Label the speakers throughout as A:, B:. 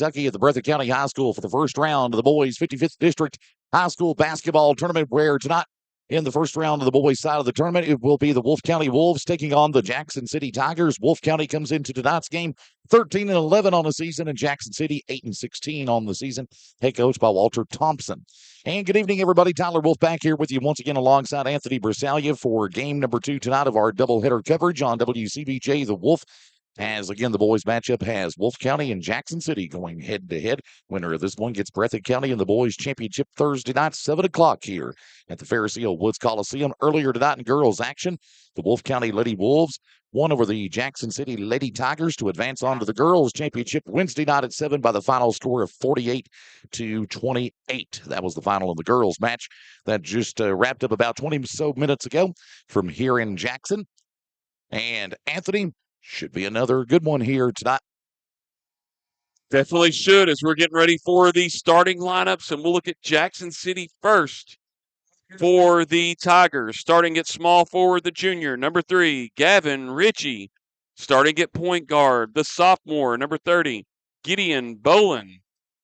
A: Kentucky at the Breathitt County High School for the first round of the boys' 55th District High School Basketball Tournament, where tonight in the first round of the boys' side of the tournament, it will be the Wolfe County Wolves taking on the Jackson City Tigers. Wolfe County comes into tonight's game 13-11 on the season, and Jackson City 8-16 on the season. Head coach by Walter Thompson. And good evening, everybody. Tyler Wolf back here with you once again alongside Anthony Bersaglia for game number 2 tonight of our doubleheader coverage on WCBJ. The Wolf, as again the boys matchup has Wolfe County and Jackson City going head-to-head. Winner of this one gets Breathitt County in the boys championship Thursday night, 7 o'clock here at the Fairce Woods Coliseum. Earlier tonight in girls action, the Wolfe County Lady Wolves won over the Jackson City Lady Tigers to advance on to the girls championship Wednesday night at 7 by the final score of 48-28. That was the final of the girls match that just wrapped up about 20 so minutes ago from here in Jackson. And Anthony, should be another good one here tonight.
B: Definitely should, as we're getting ready for the starting lineups, and we'll look at Jackson City first for the Tigers. Starting at small forward, the junior, number 3, Gavin Ritchie. Starting at point guard, the sophomore, number 30, Gideon Bolin.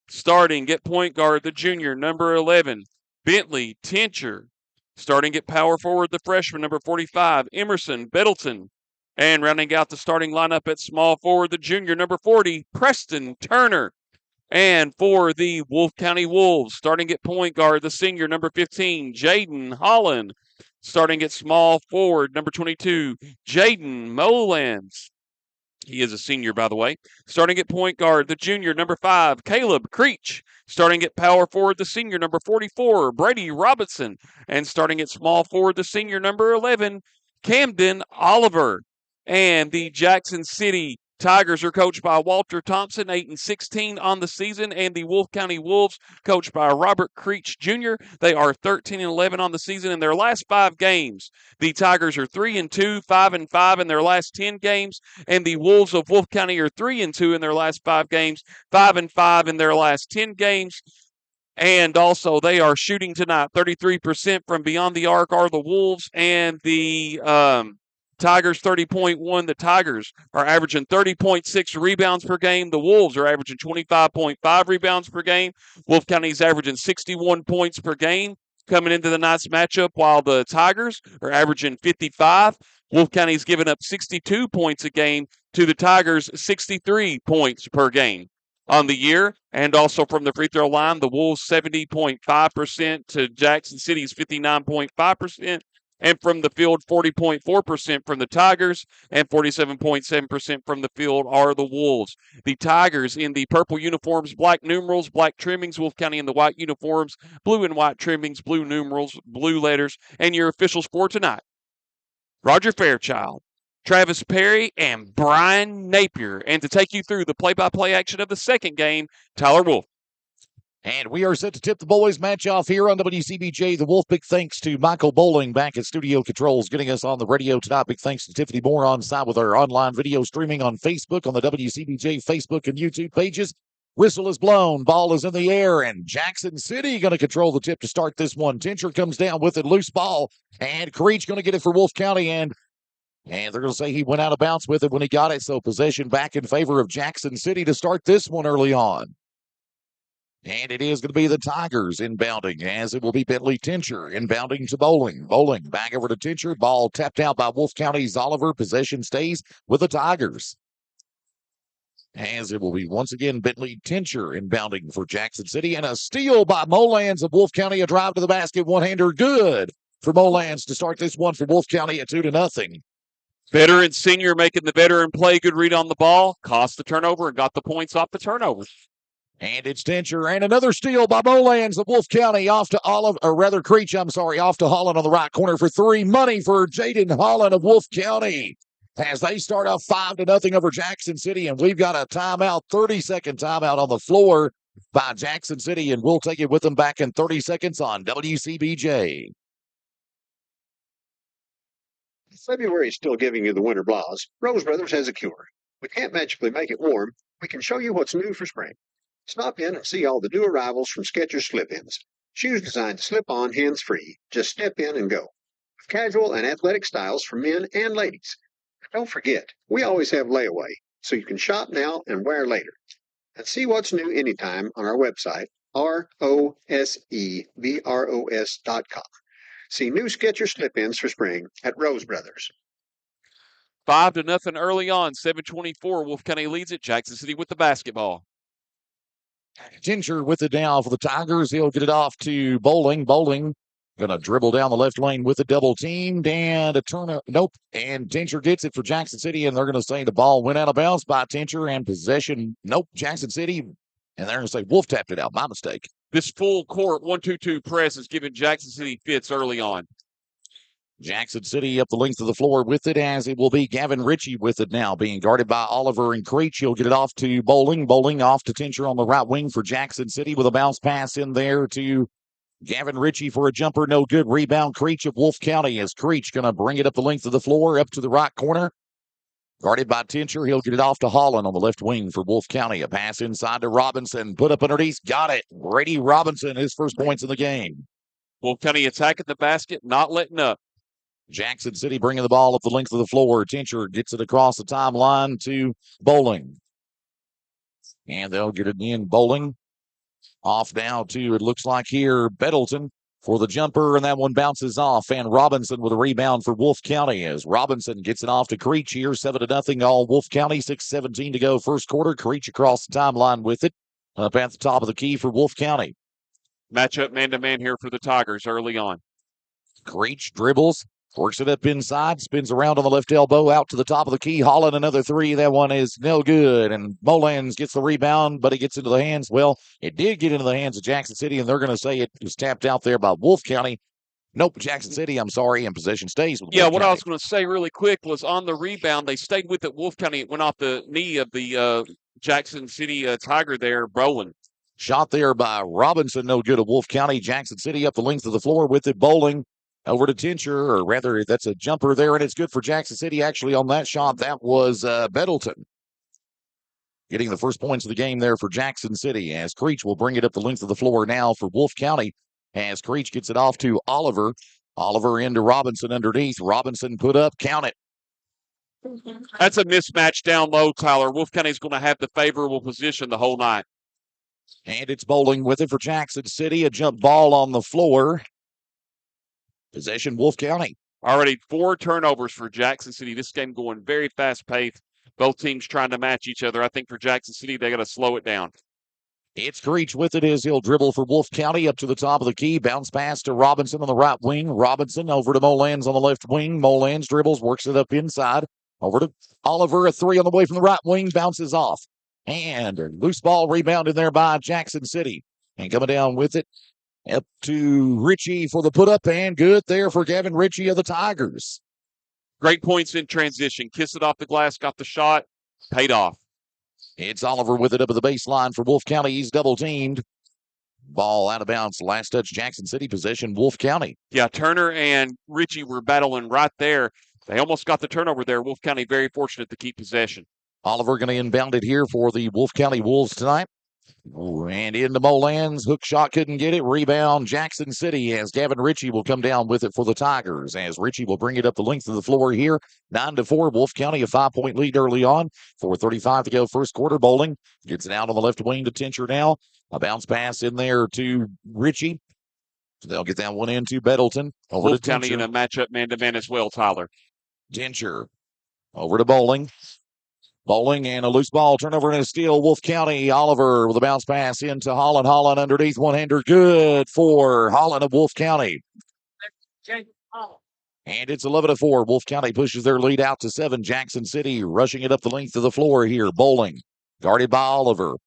B: Starting at point guard, the junior, number 11, Bentley Tincher. Starting at power forward, the freshman, number 45, Emerson Bettleton. And rounding out the starting lineup at small forward, the junior, number 40, Preston Turner. And for the Wolfe County Wolves, starting at point guard, the senior, number 15, Jaden Holland. Starting at small forward, number 22, Jaden Molans. He is a senior, by the way. Starting at point guard, the junior, number 5, Caleb Creech. Starting at power forward, the senior, number 44, Brady Robinson. And starting at small forward, the senior, number 11, Camden Oliver. And the Jackson City Tigers are coached by Walter Thompson, 8-16 on the season, and the Wolfe County Wolves coached by Robert Creech Jr. They are 13-11 on the season in their last 5 games. The Tigers are 3-2, 5-5 in their last 10 games, and the Wolves of Wolfe County are 3-2 in their last 5 games, 5-5 in their last 10 games. And also, they are shooting tonight 33% from beyond the arc are the Wolves, and the Tigers 30.1. The Tigers are averaging 30.6 rebounds per game. The Wolves are averaging 25.5 rebounds per game. Wolfe County is averaging 61 points per game coming into the night's matchup, while the Tigers are averaging 55. Wolfe County is giving up 62 points a game to the Tigers' 63 points per game on the year. And also from the free throw line, the Wolves 70.5% to Jackson City's 59.5%. And from the field, 40.4% from the Tigers and 47.7% from the field are the Wolves. The Tigers in the purple uniforms, black numerals, black trimmings. Wolfe County in the white uniforms, blue and white trimmings, blue numerals, blue letters. And your officials for tonight, Roger Fairchild, Travis Perry, and Brian Napier. And to take you through the play-by-play action of the second game, Tyler Wolf.
A: And we are set to tip the boys match off here on WCBJ. The Wolf, big thanks to Michael Bowling back at Studio Controls, getting us on the radio tonight. Big thanks to Tiffany Moore on site with our online video streaming on Facebook on the WCBJ Facebook and YouTube pages. Whistle is blown, ball is in the air, and Jackson City going to control the tip to start this one. Tincher comes down with it, loose ball, and Creech going to get it for Wolfe County, and they're going to say he went out of bounds with it when he got it, so possession back in favor of Jackson City to start this one early on. And it is going to be the Tigers inbounding, as it will be Bentley Tincher inbounding to Bowling. Bowling back over to Tincher. Ball tapped out by Wolfe County's Oliver. Possession stays with the Tigers. As it will be once again Bentley Tincher inbounding for Jackson City. And a steal by Molans of Wolfe County. A drive to the basket. One-hander good for Molans to start this one for Wolfe County at 2-0.
B: Veteran senior making the veteran play. Good read on the ball. Cost the turnover and got the points off the turnover.
A: And it's Tincher, and another steal by Molans of Wolfe County off to Creech, off to Holland on the right corner for 3. Money for Jaden Holland of Wolfe County as they start off 5-0 over Jackson City, and we've got a timeout, 30-second timeout on the floor by Jackson City, and we'll take it with them back in 30 seconds on WCBJ.
C: February is still giving you the winter blahs. Rose Brothers has a cure. We can't magically make it warm. We can show you what's new for spring. Stop in and see all the new arrivals from Skechers Slip-Ins. Shoes designed to slip on hands-free. Just step in and go. With casual and athletic styles for men and ladies. Don't forget, we always have layaway, so you can shop now and wear later. and see what's new anytime on our website, rosebros.com. See new Skechers slip-ins for spring at Rose Brothers.
B: 5-0 early on. 7:24. Wolfe County leads it. Jackson City with the basketball.
A: Ginger with it now for the Tigers. He'll get it off to Bowling. Bowling going to dribble down the left lane with a double teamed and a turn. Nope. And Tincher gets it for Jackson City, and they're going to say the ball went out of bounds by Tincher and possession. Nope. Jackson City. And they're going to say Wolf tapped it out. My mistake.
B: This full court 1-2-2 press is giving Jackson City fits early on.
A: Jackson City up the length of the floor with it, as it will be Gavin Ritchie with it now, being guarded by Oliver and Creech. He'll get it off to Bowling. Bowling off to Tincher on the right wing for Jackson City with a bounce pass in there to Gavin Ritchie for a jumper. No good. Rebound Creech of Wolfe County, as Creech going to bring it up the length of the floor up to the right corner. Guarded by Tincher. He'll get it off to Holland on the left wing for Wolfe County. A pass inside to Robinson. Put up underneath. Got it. Brady Robinson, his first points in the game.
B: Wolfe County attacking the basket, not letting up.
A: Jackson City bringing the ball up the length of the floor. Tincher gets it across the timeline to Bowling. And they'll get it in. Bowling off now to, it looks like here, Bettleton for the jumper, and that one bounces off. And Robinson with a rebound for Wolfe County, as Robinson gets it off to Creech here. 7-0 all Wolfe County. 6:17 to go first quarter. Creech across the timeline with it. Up at the top of the key for Wolfe County.
B: Matchup man-to-man here for the Tigers early on.
A: Creech dribbles. Works it up inside, spins around on the left elbow, out to the top of the key. Holland, another three. That one is no good. And Molans gets the rebound, but it gets into the hands. Well, it did get into the hands of Jackson City, and they're going to say it was tapped out there by Wolfe County. Nope, Jackson City, I'm sorry, and possession stays with Wolfe
B: what
A: County.
B: I was going to say really quick was on the rebound, they stayed with it. Wolfe County, it went off the knee of the Jackson City Tiger there, Brolin.
A: Shot there by Robinson, no good of Wolfe County. Jackson City up the length of the floor with it. Bowling over to Tincher, or rather, that's a jumper there, and it's good for Jackson City. Actually, on that shot, that was Bettleton getting the first points of the game there for Jackson City, as Creech will bring it up the length of the floor now for Wolfe County, as Creech gets it off to Oliver. Oliver into Robinson underneath. Robinson put up, count it.
B: That's a mismatch down low, Tyler. Wolfe County's going to have the favorable position the whole night.
A: And it's Bowling with it for Jackson City. A jump ball on the floor. Possession, Wolfe County.
B: Already 4 turnovers for Jackson City. This game going very fast-paced. Both teams trying to match each other. I think for Jackson City, they got to slow it down.
A: It's Creech with it as he'll dribble for Wolfe County up to the top of the key. Bounce pass to Robinson on the right wing. Robinson over to Molans on the left wing. Molans dribbles, works it up inside. Over to Oliver, a three on the way from the right wing. Bounces off. And a loose ball rebounded there by Jackson City. And coming down with it, up to Ritchie for the put-up, and good there for Gavin Ritchie of the Tigers.
B: Great points in transition. Kiss it off the glass, got the shot, paid off.
A: It's Oliver with it up at the baseline for Wolfe County. He's double-teamed. Ball out of bounds. Last touch, Jackson City possession, Wolfe County.
B: Yeah, Turner and Ritchie were battling right there. They almost got the turnover there. Wolfe County very fortunate to keep possession.
A: Oliver going to inbound it here for the Wolfe County Wolves tonight. And into Molans. Hook shot, couldn't get it. Rebound, Jackson City, as Gavin Ritchie will come down with it for the Tigers, as Ritchie will bring it up the length of the floor here. 9-4, Wolfe County, a 5-point lead early on. 4:35 to go first quarter. Bowling gets it out on the left wing to Tincher now. A bounce pass in there to Ritchie. So they'll get that one into Bettleton. Over
B: Wolfe
A: to
B: County in
A: Tincher.
B: a matchup man-to-man as well, Tyler.
A: Tincher over to Bowling. Bowling and a loose ball, turnover and a steal. Wolfe County, Oliver with a bounce pass into Holland. Holland underneath, one-hander, good for Holland of Wolfe County. And it's 11-4. Wolfe County pushes their lead out to 7. Jackson City rushing it up the length of the floor here. Bowling, guarded by Oliver.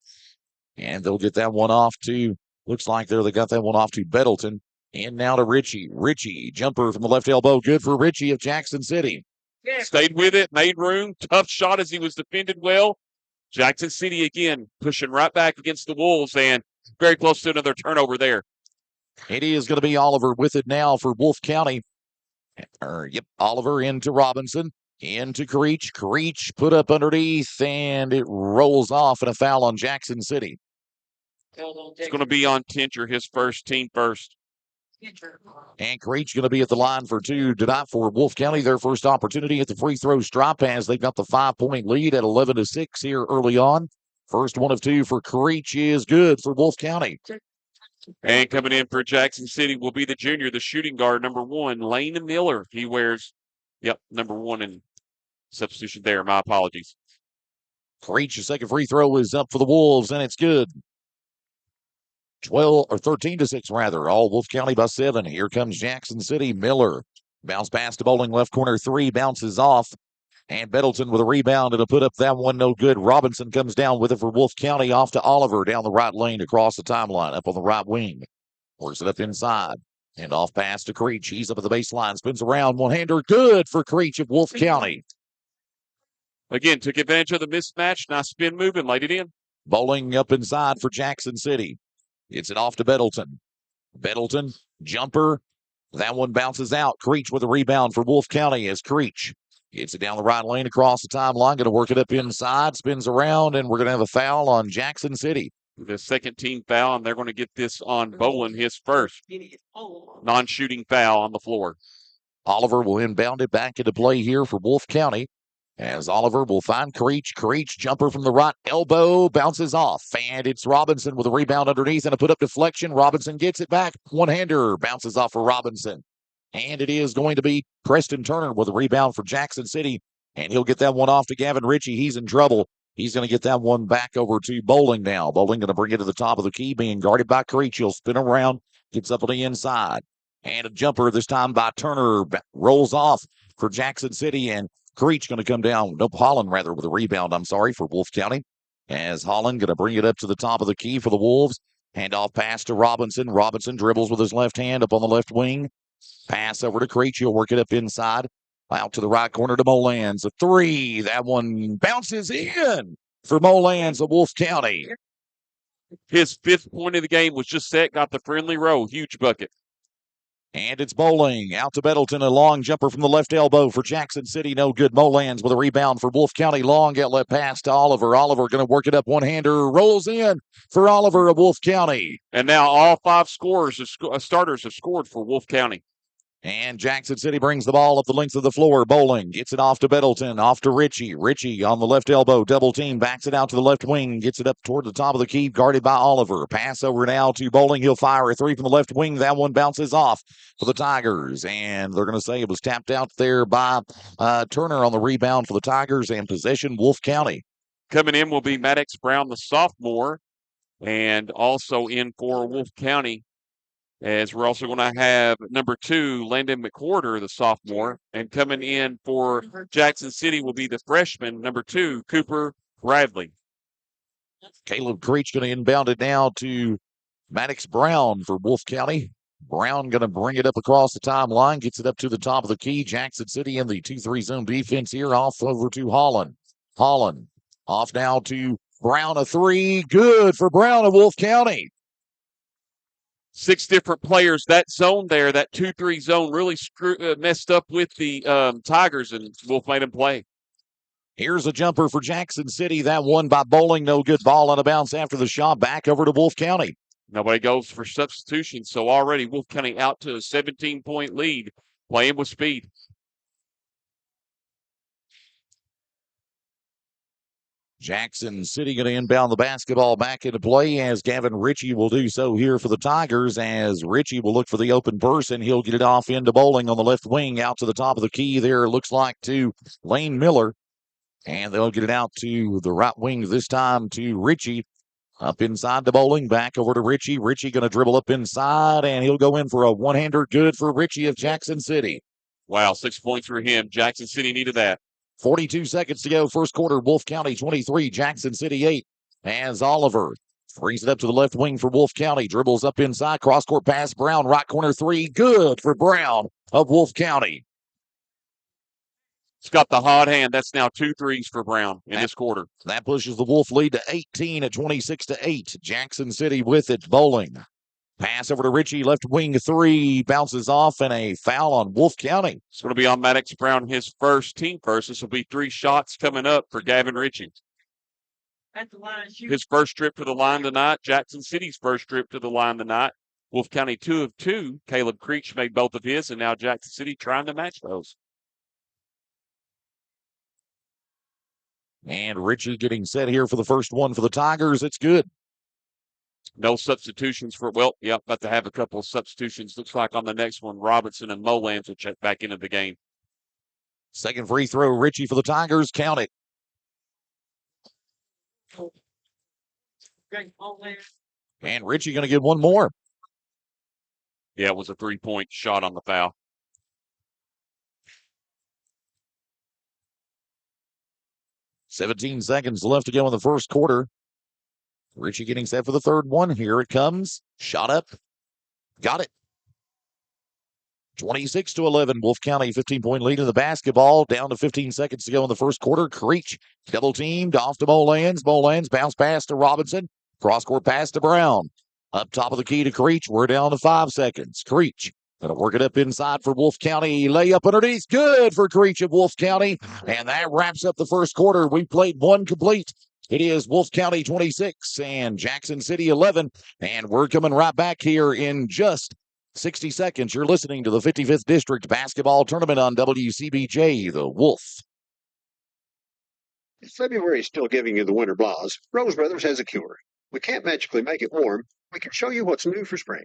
A: And they'll get that one off to, looks like they got that one off to Bettleton. And now to Ritchie. Ritchie, jumper from the left elbow, good for Ritchie of Jackson City.
B: Stayed with it, made room, tough shot as he was defended well. Jackson City again pushing right back against the Wolves, and very close to another turnover there.
A: It is going to be Oliver with it now for Wolfe County. Oliver into Robinson, into Creech. Creech put up underneath, and it rolls off, and a foul on Jackson City.
B: It's going to be on Tincher, his first, team first.
A: And Creech going to be at the line for 2 tonight for Wolfe County. Their first opportunity at the free throw stripe, as they've got the 5-point lead at 11-6 here early on. First one of two for Creech is good for Wolfe County.
B: And coming in for Jackson City will be the junior, the shooting guard, number 1, Lane Miller. He wears, number 1 in substitution there. My apologies.
A: Creech's second free throw is up for the Wolves, and it's good. 13-6 rather. All Wolfe County by 7. Here comes Jackson City. Miller. Bounce pass to Bowling, left corner 3, bounces off. And Bettleton with a rebound and a put up that one, no good. Robinson comes down with it for Wolfe County, off to Oliver down the right lane across the timeline, up on the right wing. Works it up inside. And off pass to Creech. He's up at the baseline, spins around, one-hander, good for Creech of Wolfe County.
B: Again, took advantage of the mismatch. Nice spin move and laid it in.
A: Bowling up inside for Jackson City. Gets it off to Bettleton. Bettleton, jumper. That one bounces out. Creech with a rebound for Wolfe County as Creech gets it down the right lane across the timeline. Going to work it up inside, spins around, and we're going to have a foul on Jackson City.
B: The second team foul, and they're going to get this on Bolin, his first non-shooting foul on the floor.
A: Oliver will inbound it back into play here for Wolfe County, as Oliver will find Creech. Creech, jumper from the right elbow, bounces off. And it's Robinson with a rebound underneath and a put-up deflection. Robinson gets it back. One-hander bounces off for Robinson. And it is going to be Preston Turner with a rebound for Jackson City. And he'll get that one off to Gavin Ritchie. He's in trouble. He's going to get that one back over to Bowling now. Bowling going to bring it to the top of the key, being guarded by Creech. He'll spin around, gets up on the inside. And a jumper this time by Turner rolls off for Jackson City. And Creech going to come down. Nope, Holland rather with a rebound, for Wolfe County. As Holland going to bring it up to the top of the key for the Wolves. Hand off pass to Robinson. Robinson dribbles with his left hand up on the left wing. Pass over to Creech. He'll work it up inside. Out to the right corner to Molans. A 3. That one bounces in for Molans of Wolfe County.
B: His 5th point of the game was just set. Got the friendly roll. Huge bucket.
A: And it's Bowling. Out to Bettleton. A long jumper from the left elbow for Jackson City. No good. Molans with a rebound for Wolfe County. Long outlet pass to Oliver. Oliver going to work it up. One-hander rolls in for Oliver of Wolfe County.
B: And now all 5 starters have scored for Wolfe County.
A: And Jackson City brings the ball up the length of the floor. Bowling gets it off to Bettleton, off to Ritchie. Ritchie on the left elbow, double team, backs it out to the left wing, gets it up toward the top of the key, guarded by Oliver. Pass over now to Bowling. He'll fire a 3 from the left wing. That one bounces off for the Tigers. And they're going to say it was tapped out there by Turner on the rebound for the Tigers, and possession Wolfe County.
B: Coming in will be Maddox Brown, the sophomore, and also in for Wolfe County. As we're also going to have number 2, Landon McWhorter, the sophomore. And coming in for Jackson City will be the freshman, number 2, Cooper Bradley.
A: Caleb Creech going to inbound it now to Maddox Brown for Wolfe County. Brown going to bring it up across the timeline, gets it up to the top of the key. Jackson City in the 2-3 zone defense here, off over to Holland. Holland off now to Brown, a 3. Good for Brown of Wolfe County.
B: 6 different players. That zone there, that 2-3 zone, really messed up with the Tigers, and Wolfe made them play.
A: Here's a jumper for Jackson City. That one by Bowling. No good. Ball on a bounce after the shot. Back over to Wolfe County.
B: Nobody goes for substitution, so already Wolfe County out to a 17-point lead, playing with speed.
A: Jackson City going to inbound the basketball back into play, as Gavin Ritchie will do so here for the Tigers, as Ritchie will look for the open person. He'll get it off into Bowling on the left wing, out to the top of the key there. Looks like to Lane Miller. And they'll get it out to the right wing this time to Ritchie. Up inside to Bowling, back over to Ritchie. Ritchie going to dribble up inside, and he'll go in for a one-hander. Good for Ritchie of Jackson City.
B: Wow, 6 points for him. Jackson City needed that.
A: 42 seconds to go. First quarter, Wolfe County 23, Jackson City 8. As Oliver brings it up to the left wing for Wolfe County. Dribbles up inside. Cross-court pass. Brown, right corner 3. Good for Brown of Wolfe County.
B: It's got the hot hand. That's now 2 threes for Brown in this quarter.
A: That pushes the Wolf lead to 18 at 26-8. Jackson City with it. Bowling. Pass over to Ritchie, left wing 3, bounces off, and a foul on Wolfe County.
B: It's going to be on Maddox Brown, his team first. This will be 3 shots coming up for Gavin Ritchie. His first trip to the line tonight. Jackson City's first trip to the line tonight. Wolfe County 2 of 2. Caleb Creech made both of his, and now Jackson City trying to match those.
A: And Richie getting set here for the first one for the Tigers. It's good.
B: No substitutions for, well, yep, about to have a couple of substitutions. Looks like on the next one, Robinson and Molans will check back into the game.
A: Second free throw, Richie for the Tigers. Count it. And Richie going to get one more.
B: Yeah, it was a 3-point shot on the foul.
A: "17 seconds left to go in the first quarter. Richie getting set for the third one. Here it comes. Shot up. Got it. 26-11. Wolfe County 15-point lead in the basketball. Down to 15 seconds to go in the first quarter. Creech double teamed off to Molans. Molans bounce pass to Robinson. Cross court pass to Brown. Up top of the key to Creech. We're down to 5 seconds. Creech going to work it up inside for Wolfe County. Layup underneath. Good for Creech of Wolfe County. And that wraps up the first quarter. We played one complete. It is Wolfe County 26 and Jackson City 11. And we're coming right back here in just 60 seconds. You're listening to the 55th District Basketball Tournament on WCBJ, the Wolf.
C: If February is still giving you the winter blahs, Rose Brothers has a cure. We can't magically make it warm. We can show you what's new for spring.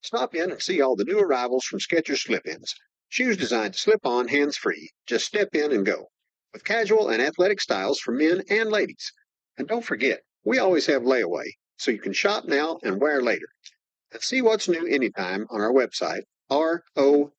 C: Stop in and see all the new arrivals from Skechers Slip-Ins. Shoes designed to slip on hands-free. Just step in and go. With casual and athletic styles for men and ladies. And don't forget, we always have layaway, so you can shop now and wear later. And see what's new anytime on our website, ROSEBROS.com.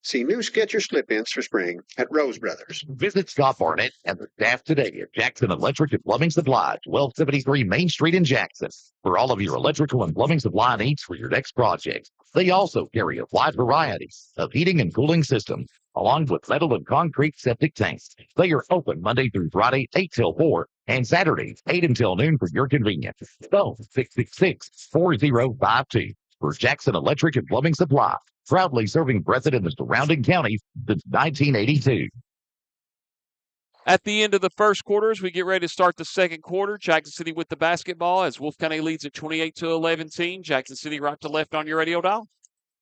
C: See new Skechers Slip-Ins for spring at Rose Brothers.
A: Visit Scott Barnett and the staff today at Jackson Electric and Plumbing Supply, 1273 Main Street in Jackson, for all of your electrical and plumbing supply needs for your next project. They also carry a wide variety of heating and cooling systems, along with metal and concrete septic tanks. They are open Monday through Friday, 8 till 4, and Saturdays, 8 until noon for your convenience. Phone 666-4052 for Jackson Electric and Plumbing Supply, proudly serving Breathitt and the surrounding counties since 1982.
B: At the end of the first quarter, as we get ready to start the second quarter, Jackson City with the basketball as Wolfe County leads at 28-11. Jackson City right to left on your radio dial.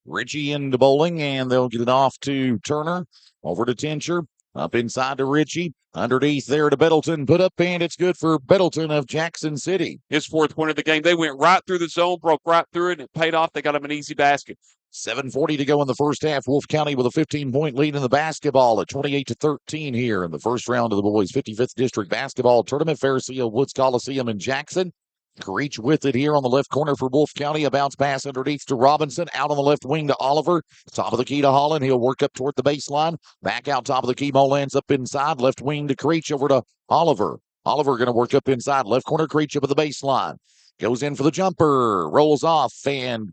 A: Richie into bowling, and they'll get it off to Turner. Over to Tincher. Up inside to Richie. Underneath there to Bettleton. Put up, and it's good for Bettleton of Jackson City.
B: His fourth point of the game. They went right through the zone, broke right through it, and it paid off. They got him an easy basket.
A: 7:40 to go in the first half. Wolfe County with a 15-point lead in the basketball at 28-13 here in the first round of the boys' 55th District Basketball Tournament. Fairce Woods Coliseum in Jackson. Creech with it here on the left corner for Wolfe County. A bounce pass underneath to Robinson. Out on the left wing to Oliver. Top of the key to Holland. He'll work up toward the baseline. Back out top of the key. Molans up inside. Left wing to Creech over to Oliver. Oliver going to work up inside. Left corner Creech up at the baseline. Goes in for the jumper. Rolls off, and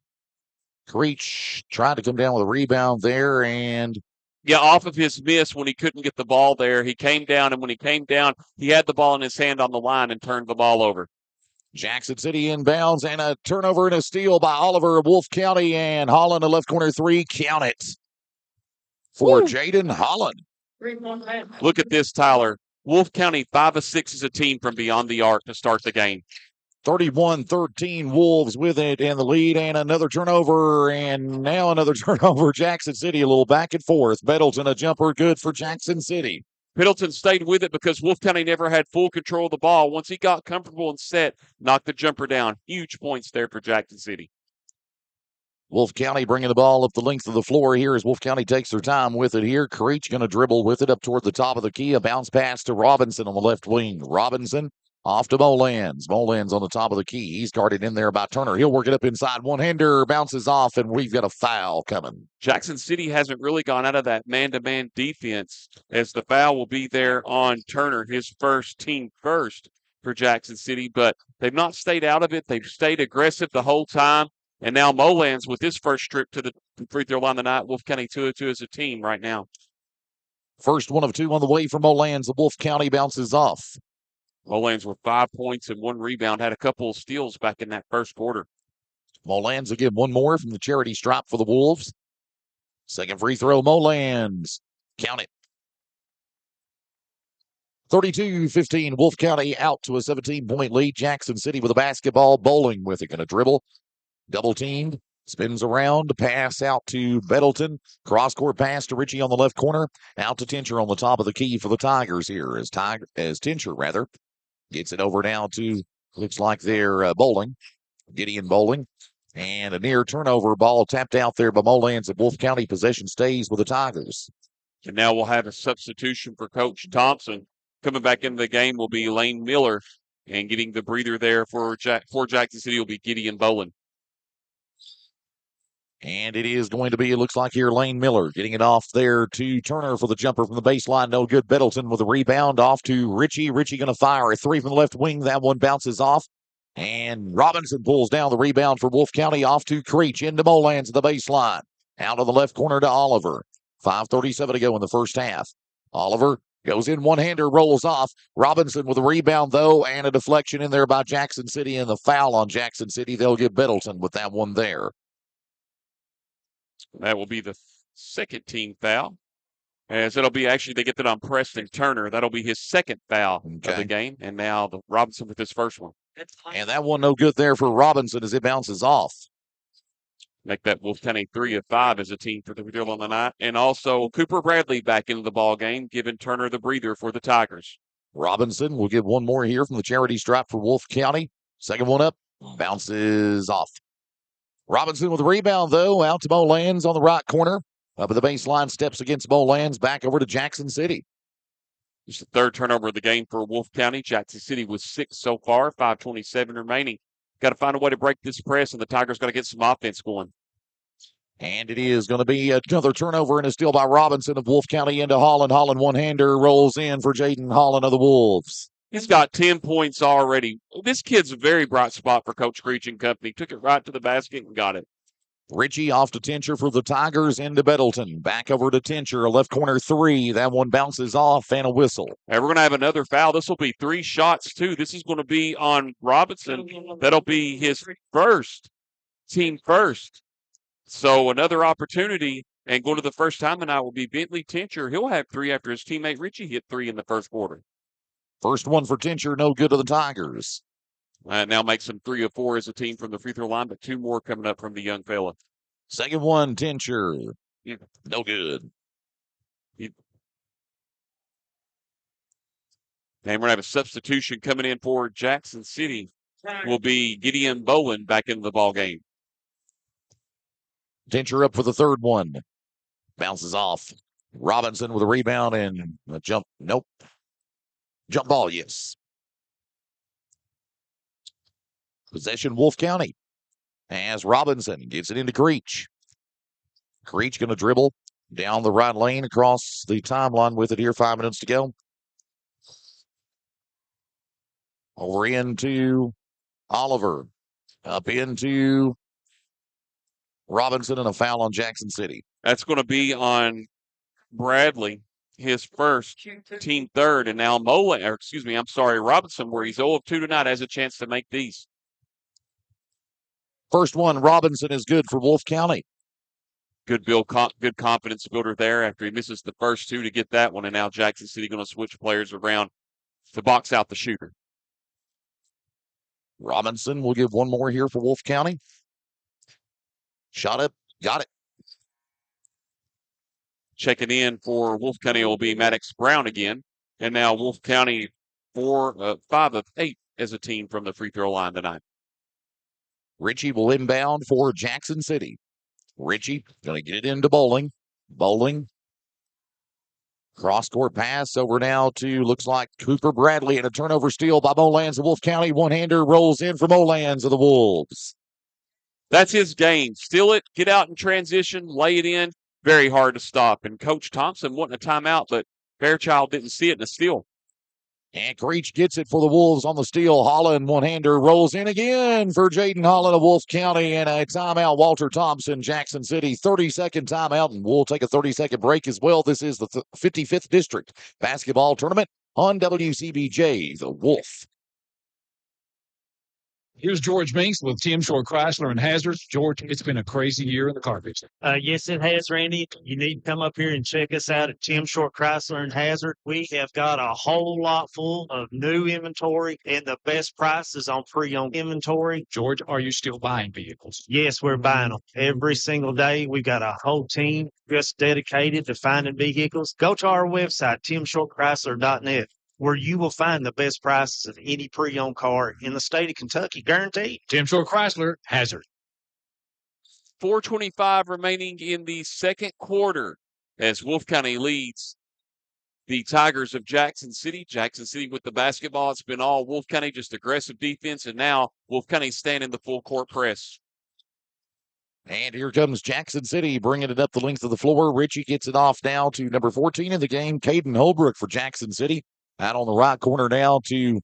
A: Creech tried to come down with a rebound there, and
B: yeah, off of his miss when he couldn't get the ball there. He came down, and when he came down, he had the ball in his hand on the line and turned the ball over.
A: Jackson City inbounds, and a turnover and a steal by Oliver of Wolfe County, and Holland, a left corner three. Count it for Jaden Holland.
B: Look at this, Tyler. Wolfe County 5 of 6 as a team from beyond the arc to start the game.
A: 31-13 Wolves with it and the lead, and another turnover, and now another turnover. Jackson City a little back and forth. Bettleton a jumper good for Jackson City.
B: Middleton stayed with it because Wolfe County never had full control of the ball. Once he got comfortable and set, knocked the jumper down. Huge points there for Jackson City.
A: Wolfe County bringing the ball up the length of the floor here as Wolfe County takes their time with it here. Creech going to dribble with it up toward the top of the key. A bounce pass to Robinson on the left wing. Robinson off to Molans. Molans on the top of the key. He's guarded in there by Turner. He'll work it up inside. One-hander bounces off, and we've got a foul coming.
B: Jackson City hasn't really gone out of that man-to-man defense, as the foul will be there on Turner, his first, team first for Jackson City. But they've not stayed out of it. They've stayed aggressive the whole time. And now Molans with his first trip to the free throw line tonight. Wolfe County 2-2 as a team right now.
A: First one of two on the way for Molans. The Wolfe County bounces off.
B: Molans with 5 points and 1 rebound. Had a couple of steals back in that first quarter.
A: Molans will get one more from the charity stripe for the Wolves. Second free throw, Molans. Count it. 32-15, Wolfe County out to a 17-point lead. Jackson City with a basketball. Bowling with it. Going to dribble. Double teamed. Spins around, pass out to Bettleton. Cross-court pass to Ritchie on the left corner. Out to Tincher on the top of the key for the Tigers here as Tincher gets it over now to, looks like they're Bowling. Gideon Bowling. And a near turnover ball tapped out there by Molans at Wolfe County. Possession stays with the Tigers.
B: And now we'll have a substitution for Coach Thompson. Coming back into the game will be Lane Miller. And getting the breather there for Jackson City will be Gideon Bowling.
A: And it is going to be, it looks like here, Lane Miller getting it off there to Turner for the jumper from the baseline. No good. Bettleton with a rebound off to Ritchie. Ritchie going to fire a three from the left wing. That one bounces off. And Robinson pulls down the rebound for Wolfe County off to Creech into Molans at the baseline. Out of the left corner to Oliver. 5:37 to go in the first half. Oliver goes in one-hander, rolls off. Robinson with a rebound, though, and a deflection in there by Jackson City, and the foul on Jackson City. They'll get Bettleton with that one there.
B: That will be the second team foul. As it'll be actually, they get that on Preston Turner. That'll be his second foul of the game. And now the Robinson with his first one.
A: And that one no good there for Robinson as it bounces off.
B: Make that Wolfe County 3 of 5 as a team for the drill on the night. And also Cooper Bradley back into the ball game, giving Turner the breather for the Tigers.
A: Robinson will get one more here from the charity stripe for Wolfe County. Second one up, bounces off. Robinson with a rebound, though, out to Molans on the right corner. Up at the baseline, steps against Molans, back over to Jackson City.
B: It's the third turnover of the game for Wolfe County. Jackson City with 6 so far, 5:27 remaining. Got to find a way to break this press, and the Tigers got to get some offense going.
A: And it is going to be another turnover and a steal by Robinson of Wolfe County into Holland. Holland one-hander rolls in for Jaden Holland of the Wolves.
B: He's got 10 points already. This kid's a very bright spot for Coach Creech and company. Took it right to the basket and got it.
A: Ritchie off to Tincher for the Tigers into Bettleton. Back over to Tincher, a left corner three. That one bounces off and a whistle.
B: And we're going to have another foul. This will be 3 shots, too. This is going to be on Robinson. That'll be his first, team first. So another opportunity, and going to the first time tonight will be Bentley Tincher. He'll have 3 after his teammate Ritchie hit 3 in the first quarter.
A: First one for Tincher, no good to the Tigers.
B: Now makes them 3 of 4 as a team from the free throw line, but 2 more coming up from the young fella.
A: Second one, Tincher. No good.
B: And we're going to have a substitution coming in for Jackson City. Will be Gideon Bowen back into the ball game.
A: Tincher up for the third one. Bounces off. Robinson with a rebound and a jump. Nope. Jump ball, yes. Possession, Wolfe County. As Robinson gets it into Creech. Creech going to dribble down the right lane across the timeline with it here. 5 minutes to go. Over into Oliver. Up into Robinson and a foul on Jackson City.
B: That's going to be on Bradley, his first, team third, and now Robinson, where he's 0 of 2 tonight, has a chance to make these.
A: First one, Robinson, is good for Wolfe County.
B: Good confidence builder there after he misses the first 2 to get that one, and now Jackson City going to switch players around to box out the shooter.
A: Robinson will give one more here for Wolfe County. Shot up, got it.
B: Checking in for Wolfe County will be Maddox Brown again, and now Wolfe County 5 of 8 as a team from the free throw line tonight.
A: Ritchie will inbound for Jackson City. Ritchie going to get it into Bowling. Bowling. Cross-court pass over now to, looks like Cooper Bradley, and a turnover steal by Molans of Wolfe County. One-hander rolls in for Molans of the Wolves.
B: That's his game. Steal it, get out in transition, lay it in. Very hard to stop. And Coach Thompson wanting a timeout, but Fairchild didn't see it in a steal.
A: And Creech gets it for the Wolves on the steal. Holland, one-hander, rolls in again for Jaden Holland of Wolfe County. And a timeout, Walter Thompson, Jackson City. 30-second timeout, and we'll take a 30-second break as well. This is the 55th District Basketball Tournament on WCBJ, the Wolf.
D: Here's George Minks with Tim Short Chrysler and Hazard. George, it's been a crazy year in the car business.
E: Yes, it has, Randy. You need to come up here and check us out at Tim Short Chrysler and Hazard. We have got a whole lot full of new inventory and the best prices on pre-owned inventory.
D: George, are you still buying vehicles?
E: Yes, we're buying them every single day. We've got a whole team just dedicated to finding vehicles. Go to our website, timshortchrysler.net, where you will find the best prices of any pre-owned car in the state of Kentucky, guaranteed.
D: Tim Short Chrysler, Hazard.
B: 4:25 remaining in the second quarter as Wolfe County leads the Tigers of Jackson City. Jackson City with the basketball. It's been all Wolfe County, just aggressive defense, and now Wolfe County standing the full court press.
A: And here comes Jackson City bringing it up the length of the floor. Richie gets it off now to number 14 in the game, Caden Holbrook for Jackson City. Out on the right corner now to,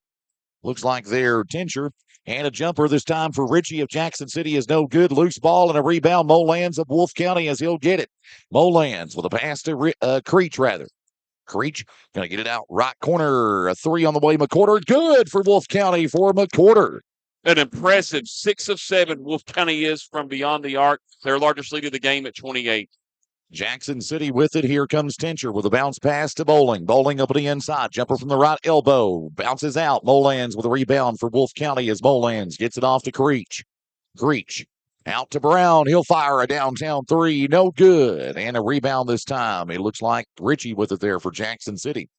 A: looks like their Tincher. And a jumper this time for Richie of Jackson City is no good. Loose ball and a rebound. Molands of Wolfe County as he'll get it. Molands with a pass to Creech, rather. Creech going to get it out right corner. A three on the way, McCorder. Good for Wolfe County for McCorder.
B: An impressive 6 of 7 Wolfe County is from beyond the arc. Their largest lead of the game at 28.
A: Jackson City with it. Here comes Tincher with a bounce pass to Bowling. Bowling up to the inside. Jumper from the right elbow. Bounces out. Molands with a rebound for Wolfe County as Molands gets it off to Creech. Creech out to Brown. He'll fire a downtown three. No good. And a rebound this time. It looks like Richie with it there for Jackson City.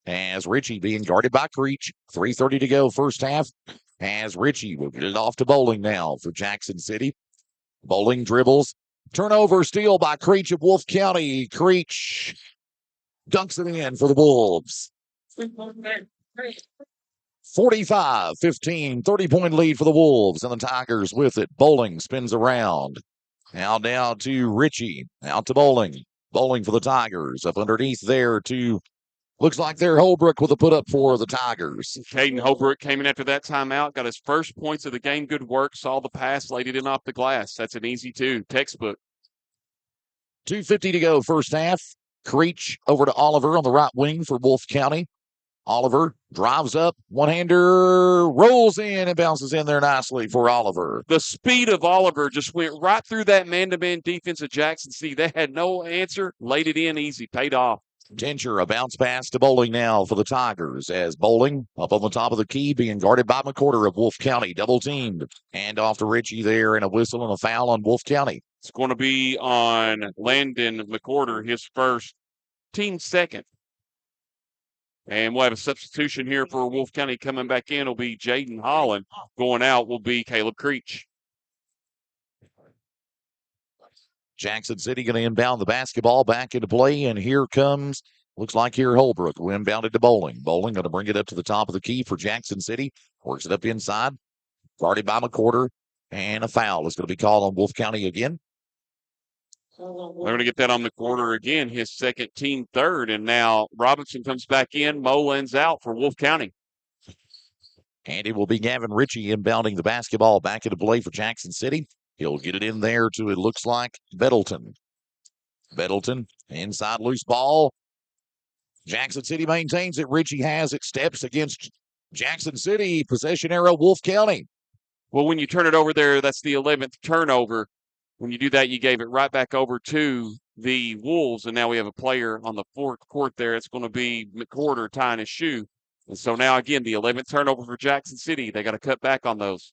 A: As Richie being guarded by Creech. 3:30 to go first half. As Richie will get it off to Bowling now for Jackson City. Bowling dribbles. Turnover steal by Creech of Wolfe County. Creech dunks it in for the Wolves. 45-15, 30-point lead for the Wolves, and the Tigers with it. Bowling spins around. Now down to Richie. Out to Bowling. Bowling for the Tigers. Up underneath there to, looks like they're Holbrook with a put up for the Tigers.
B: Caden Holbrook came in after that timeout, got his first points of the game. Good work. Saw the pass, laid it in off the glass. That's an easy two. Textbook.
A: 2:50 to go first half. Creech over to Oliver on the right wing for Wolfe County. Oliver drives up, one-hander, rolls in and bounces in there nicely for Oliver.
B: The speed of Oliver just went right through that man-to-man defense of Jackson City. They had no answer, laid it in easy, paid off.
A: Tincher, a bounce pass to Bowling now for the Tigers as Bowling up on the top of the key being guarded by McCorder of Wolfe County, double teamed. And off to Richie there and a whistle and a foul on Wolfe County.
B: It's going to be on Landon McCorder, his first, team second. And we'll have a substitution here for Wolfe County coming back in. Will be Jaden Holland. Going out will be Caleb Creech.
A: Jackson City going to inbound the basketball back into play, and here comes, looks like here Holbrook will inbound it to Bowling. Bowling going to bring it up to the top of the key for Jackson City. Works it up inside. Guarded by McCorder, and a foul is going to be called on Wolfe County again.
B: They're going to get that on McCorder again, his second, team third. And now Robinson comes back in. Molan's out for Wolfe County.
A: And it will be Gavin Ritchie inbounding the basketball back into play for Jackson City. He'll get it in there to, it looks like, Bettleton. Bettleton, inside loose ball. Jackson City maintains it. Ritchie has it. Steps against Jackson City. Possession arrow, Wolfe County.
B: Well, when you turn it over there, that's the 11th turnover. When you do that, you gave it right back over to the Wolves, and now we have a player on the fourth court there. It's going to be McCorder tying his shoe. And so now, again, the 11th turnover for Jackson City. They got to cut back on those.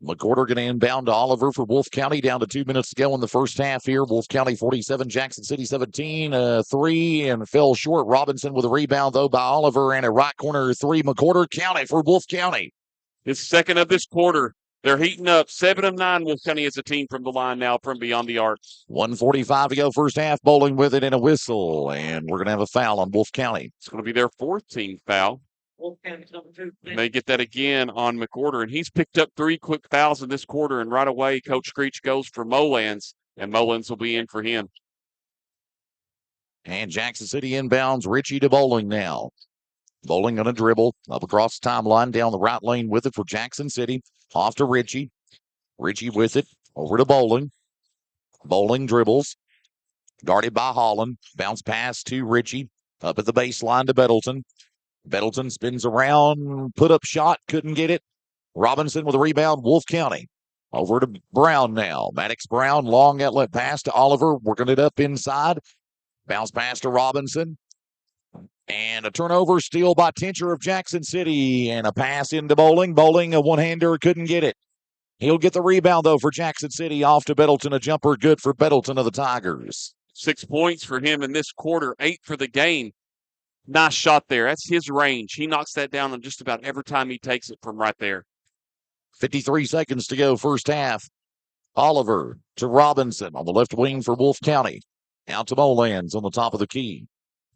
A: McCorder going to inbound to Oliver for Wolfe County. Down to 2 minutes to go in the first half here. Wolfe County 47, Jackson City 17. Three and fell short. Robinson with a rebound, though, by Oliver. And a right corner three. McCorder counted for Wolfe County.
B: His second of this quarter. They're heating up. 7 of 9. Wolfe County is a team from the line now from beyond the arc.
A: 1:45 to go first half. Bowling with it in a whistle. And we're going to have a foul on Wolfe County.
B: It's going to be their fourth team foul. And they get that again on McCorder. And he's picked up 3 quick fouls in this quarter. And right away, Coach Creech goes for Molan's. And Molan's will be in for him.
A: And Jackson City inbounds. Ritchie to Bowling now. Bowling on a dribble up across the timeline down the right lane with it for Jackson City. Off to Ritchie. Ritchie with it over to Bowling. Bowling dribbles. Guarded by Holland. Bounce pass to Ritchie. Up at the baseline to Bettleton. Bettleton spins around. Put up shot. Couldn't get it. Robinson with a rebound, Wolfe County. Over to Brown now. Maddox Brown, long outlet pass to Oliver, working it up inside. Bounce pass to Robinson. And a turnover, steal by Tincher of Jackson City. And a pass into Bowling. Bowling, a one-hander, couldn't get it. He'll get the rebound, though, for Jackson City. Off to Bettleton, a jumper good for Bettleton of the Tigers.
B: 6 points for him in this quarter, 8 for the game. Nice shot there. That's his range. He knocks that down on just about every time he takes it from right there.
A: 53 seconds to go, first half. Oliver to Robinson on the left wing for Wolfe County. Out to Molands on the top of the key.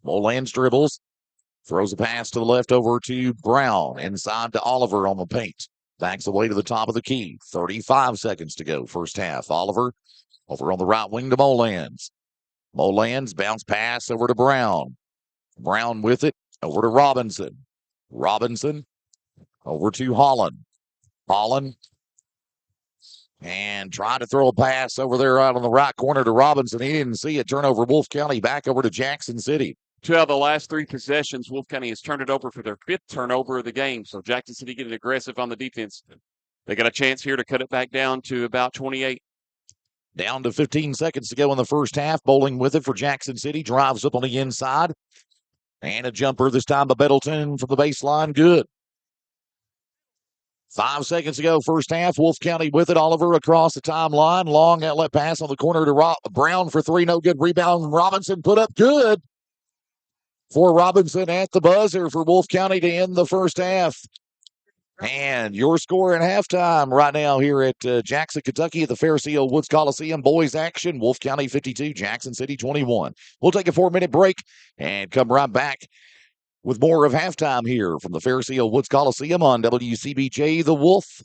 A: Molands dribbles. Throws a pass to the left over to Brown. Inside to Oliver on the paint. Backs away to the top of the key. 35 seconds to go, first half. Oliver over on the right wing to Molands. Molands bounce pass over to Brown. Brown with it over to Robinson. Robinson over to Holland. Holland. And trying to throw a pass over there out on the right corner to Robinson. He didn't see it. Turnover, Wolfe County back over to Jackson City.
B: 2 out of the last 3 possessions, Wolfe County has turned it over for their 5th turnover of the game. So Jackson City getting aggressive on the defense. They got a chance here to cut it back down to about 28.
A: Down to 15 seconds to go in the first half. Bowling with it for Jackson City. Drives up on the inside. And a jumper this time by Bettleton from the baseline. Good. 5 seconds to go, first half. Wolfe County with it. Oliver across the timeline. Long outlet pass on the corner to Brown for 3. No good. Rebound. Robinson put up good. For Robinson at the buzzer for Wolfe County to end the first half. And your score at halftime right now here at Jackson, Kentucky at the Fairce Woods Coliseum. Boys action, Wolfe County 52, Jackson City 21. We'll take a 4-minute break and come right back with more of halftime here from the Fairce Woods Coliseum on WCBJ The Wolf.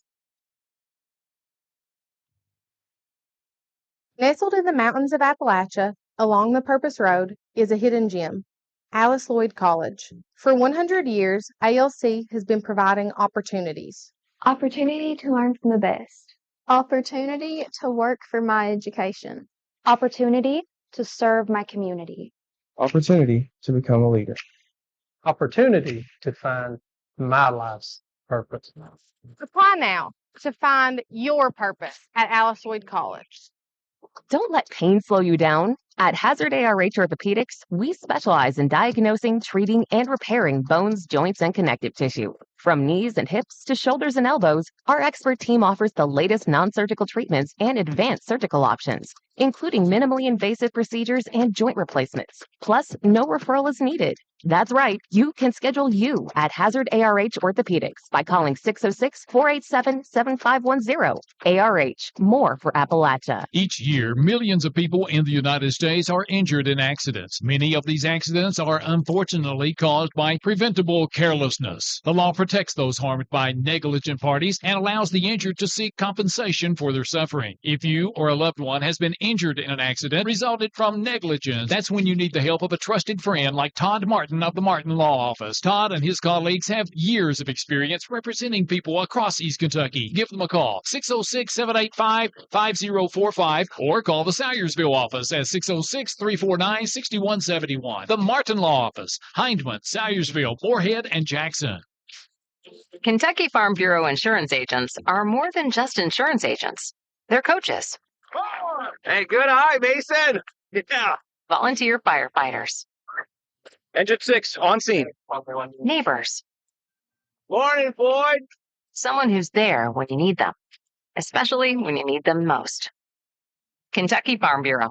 F: Nestled in the mountains of Appalachia, along the Purpose Road, is a hidden gem, Alice Lloyd College. For 100 years, ALC has been providing opportunities.
G: Opportunity to learn from the best. Opportunity to work for my education. Opportunity to serve my community.
H: Opportunity to become a leader. Opportunity to find my life's purpose.
F: Apply now to find your purpose at Alice Lloyd College.
I: Don't let pain slow you down. At Hazard ARH Orthopedics, we specialize in diagnosing, treating, and repairing bones, joints, and connective tissue. From knees and hips to shoulders and elbows, our expert team offers the latest non-surgical treatments and advanced surgical options, including minimally invasive procedures and joint replacements. Plus, no referral is needed. That's right, you can schedule you at Hazard ARH Orthopedics by calling 606-487-7510. ARH, more for Appalachia.
D: Each year, millions of people in the United States are injured in accidents. Many of these accidents are unfortunately caused by preventable carelessness. The law protects those harmed by negligent parties and allows the injured to seek compensation for their suffering. If you or a loved one has been injured in an accident resulted from negligence, that's when you need the help of a trusted friend like Todd Martin of the Martin Law Office. Todd and his colleagues have years of experience representing people across East Kentucky. Give them a call, 606-785-5045, or call the Salyersville office at 606-349-6171. The Martin Law Office, Hindman, Salyersville, Moorhead, and Jackson.
I: Kentucky Farm Bureau insurance agents are more than just insurance agents. They're coaches.
H: Hey, good eye, Mason. Yeah.
I: Volunteer firefighters.
H: Engine 6, on scene.
I: Neighbors.
H: Morning, Floyd.
I: Someone who's there when you need them, especially when you need them most. Kentucky Farm Bureau.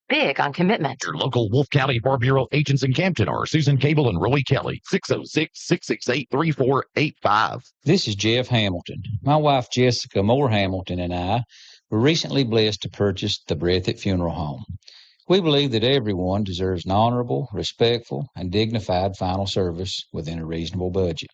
I: Big on commitment.
A: Your local Wolfe County Farm Bureau agents in Campton are Susan Cable and Roy Kelly. 606-668-3485.
J: This is Jeff Hamilton. My wife Jessica Moore Hamilton and I were recently blessed to purchase the Breathitt Funeral Home. We believe that everyone deserves an honorable, respectful, and dignified final service within a reasonable budget.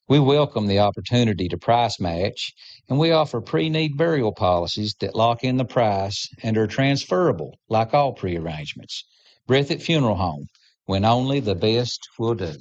J: We welcome the opportunity to price match, and we offer pre-need burial policies that lock in the price and are transferable like all pre-arrangements. Breathitt Funeral Home, when only the best will do.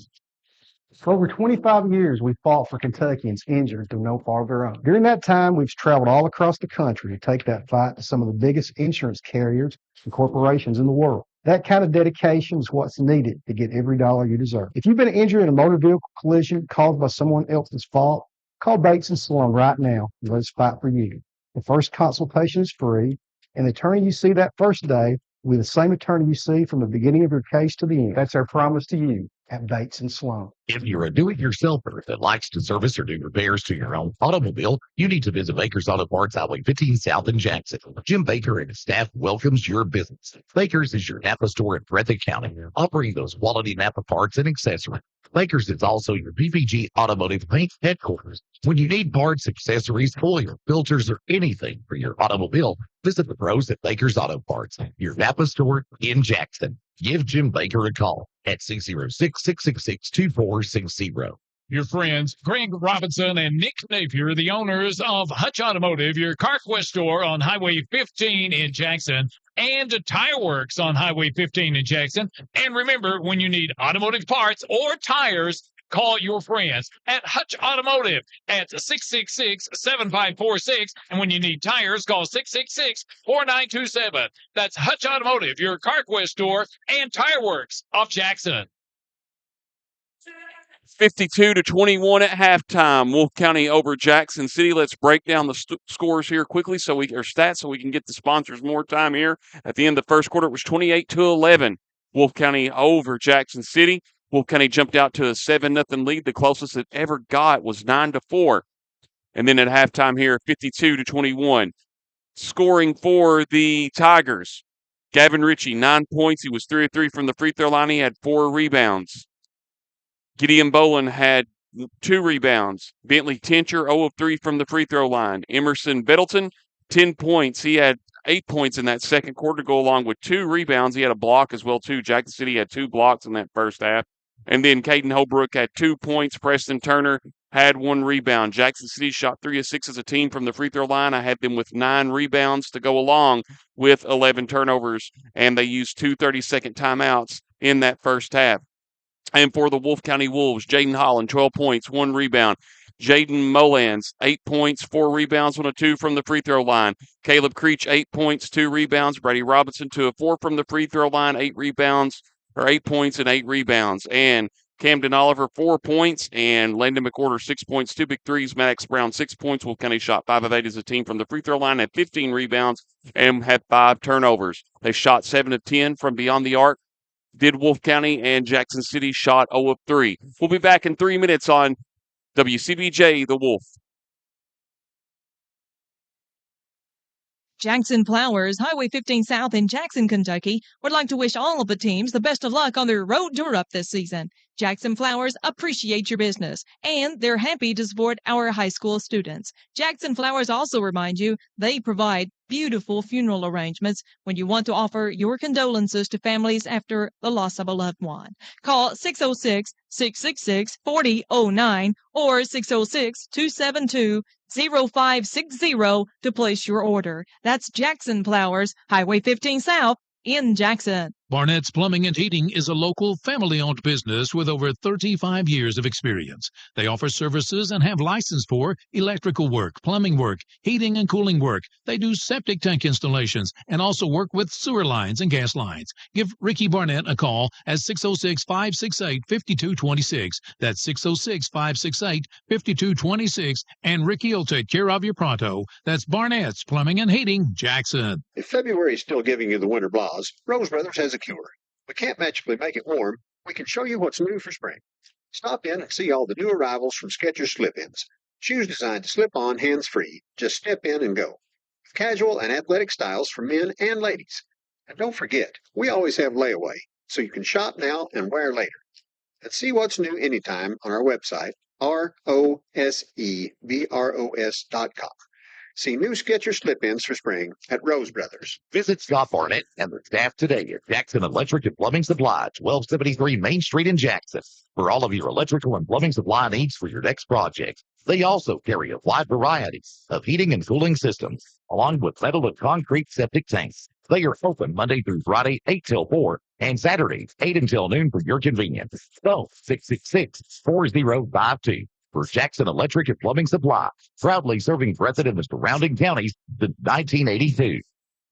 K: For over 25 years, we've fought for Kentuckians injured through no fault of their own. During that time, we've traveled all across the country to take that fight to some of the biggest insurance carriers and corporations in the world. That kind of dedication is what's needed to get every dollar you deserve. If you've been injured in a motor vehicle collision caused by someone else's fault, Call Bates and Sloan right now and let's fight for you. The first consultation is free, and the attorney you see that first day will be the same attorney you see from the beginning of your case to the end. That's our promise to you at Bates and Sloan.
A: If you're a do-it-yourselfer that likes to service or do repairs to your own automobile, you need to visit Baker's Auto Parts, Highway 15 South in Jackson. Jim Baker and his staff welcomes your business. Baker's is your Napa store in Breathitt County, offering those quality Napa parts and accessories. Baker's is also your PPG Automotive Paint headquarters. When you need parts, accessories, oil, filters, or anything for your automobile, visit the pros at Baker's Auto Parts, your Napa store in Jackson. Give Jim Baker a call at 606-666-2460.
D: Your friends, Greg Robinson and Nick Napier, the owners of Hutch Automotive, your CarQuest store on Highway 15 in Jackson, and Tire Works on Highway 15 in Jackson. And remember, when you need automotive parts or tires, call your friends at Hutch Automotive at 666-7546. And when you need tires, call 666-4927. That's Hutch Automotive, your CarQuest store, and Tire Works of Jackson.
B: 52-21 at halftime. Wolfe County over Jackson City. Let's break down the scores here quickly or stats so we can get the sponsors more time here. At the end of the first quarter, it was 28-11. Wolfe County over Jackson City. Wolfe County jumped out to a 7-0 lead. The closest it ever got was 9-4. And then at halftime here, 52-21. Scoring for the Tigers, Gavin Ritchie, 9 points. He was 3 of 3 from the free throw line. He had 4 rebounds. Gideon Bolin had 2 rebounds. Bentley Tincher, 0 of 3 from the free throw line. Emerson Bettleton, 10 points. He had 8 points in that second quarter to go along with 2 rebounds. He had a block as well, too. Jackson City had 2 blocks in that first half. And then Caden Holbrook had 2 points. Preston Turner had 1 rebound. Jackson City shot 3 of 6 as a team from the free throw line. I had them with 9 rebounds to go along with 11 turnovers, and they used 2 30-second timeouts in that first half. And for the Wolfe County Wolves, Jaden Holland, 12 points, 1 rebound. Jaden Molans, 8 points, 4 rebounds, 1 of 2 from the free throw line. Caleb Creech, 8 points, 2 rebounds. Brady Robinson, 2 of 4 from the free throw line, 8 points and 8 rebounds. And Camden Oliver, 4 points, and Landon McWhorter, 6 points, 2 big threes. Maddox Brown, 6 points. Wolfe County shot 5 of 8 as a team from the free throw line, had 15 rebounds, and had 5 turnovers. They shot 7 of 10 from beyond the arc. Did Wolfe County, and Jackson City shot 0 of 3. We'll be back in 3 minutes on WCBJ, The Wolf.
L: Jackson Flowers, Highway 15 South in Jackson, Kentucky, would like to wish all of the teams the best of luck on their road tour up this season. Jackson Flowers appreciate your business, and they're happy to support our high school students. Jackson Flowers also remind you they provide beautiful funeral arrangements when you want to offer your condolences to families after the loss of a loved one. Call 606-666-4009 or 606-272-0560 to place your order. That's Jackson Flowers, Highway 15 South in Jackson.
D: Barnett's Plumbing and Heating is a local family-owned business with over 35 years of experience. They offer services and have license for electrical work, plumbing work, heating and cooling work. They do septic tank installations and also work with sewer lines and gas lines. Give Ricky Barnett a call at 606-568-5226. That's 606-568-5226, and Ricky will take care of you pronto. That's Barnett's Plumbing and Heating, Jackson.
C: If February is still giving you the winter blahs, Rose Brothers has a cure. We can't magically make it warm. We can show you what's new for spring. Stop in and see all the new arrivals from Skechers Slip-ins. Shoes designed to slip on hands-free. Just step in and go. With casual and athletic styles for men and ladies. And don't forget, we always have layaway, so you can shop now and wear later. And see what's new anytime on our website, ROSEBROS.com. See new Skechers slip-ins for spring at Rose Brothers.
A: Visit Scott Barnett and the staff today at Jackson Electric and Plumbing Supply, 1273 Main Street in Jackson, for all of your electrical and plumbing supply needs for your next project. They also carry a wide variety of heating and cooling systems, along with metal and concrete septic tanks. They are open Monday through Friday, 8 till 4, and Saturdays, 8 until noon for your convenience. So, 666-4052. For Jackson Electric and Plumbing Supply, proudly serving Breathitt and the surrounding counties since 1982.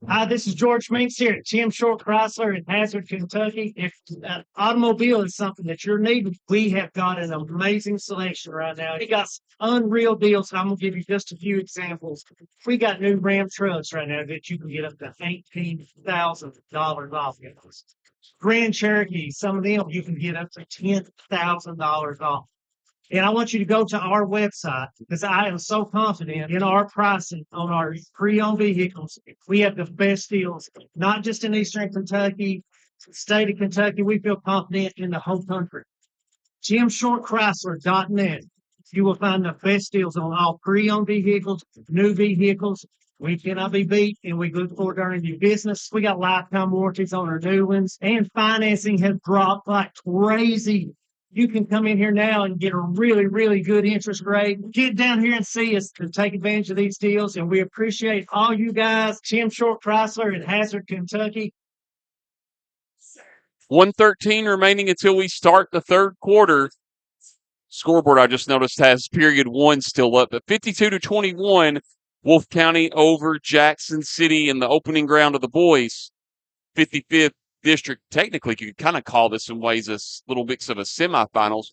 E: Hi, this is George Minks here at Tim Short Chrysler in Hazard, Kentucky. If an automobile is something that you're needing, we have got an amazing selection right now. We got some unreal deals. I'm going to give you just a few examples. We got new Ram trucks right now that you can get up to $18,000 off. Grand Cherokee, some of them you can get up to $10,000 off. And I want you to go to our website because I am so confident in our pricing on our pre-owned vehicles. We have the best deals, not just in Eastern Kentucky, state of Kentucky. We feel confident in the whole country. JimShortChrysler.net. You will find the best deals on all pre-owned vehicles, new vehicles. We cannot be beat, and we look forward to earning new business. We got lifetime warranties on our new ones, and financing has dropped like crazy. You can come in here now and get a really, really good interest rate. Get down here and see us to take advantage of these deals. And we appreciate all you guys. Tim Short Chrysler in Hazard, Kentucky.
B: 1:13 remaining until we start the third quarter. Scoreboard, I just noticed, has period one still up, but 52-21, Wolfe County over Jackson City in the opening round of the boys. 55th district. Technically, you could kind of call this in ways a little mix of a semifinals,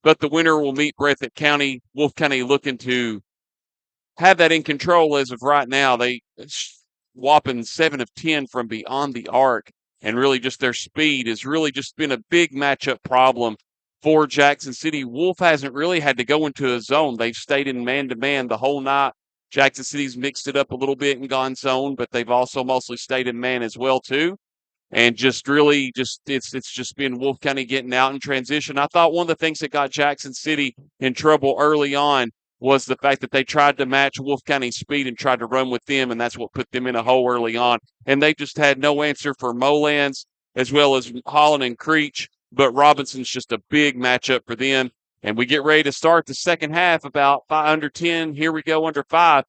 B: but the winner will meet Breathitt County. Wolfe County looking to have that in control as of right now. They whopping 7 of 10 from beyond the arc, and really just their speed has really just been a big matchup problem for Jackson City. Wolfe hasn't really had to go into a zone. They've stayed in man-to-man the whole night. Jackson City's mixed it up a little bit and gone zone, but they've also mostly stayed in man as well, too. And just really it's just been Wolfe County getting out in transition. I thought one of the things that got Jackson City in trouble early on was the fact that they tried to match Wolfe County's speed and tried to run with them, and that's what put them in a hole early on. And they just had no answer for Molans as well as Holland and Creech, but Robinson's just a big matchup for them. And we get ready to start the second half about under 10. Here we go, under 5.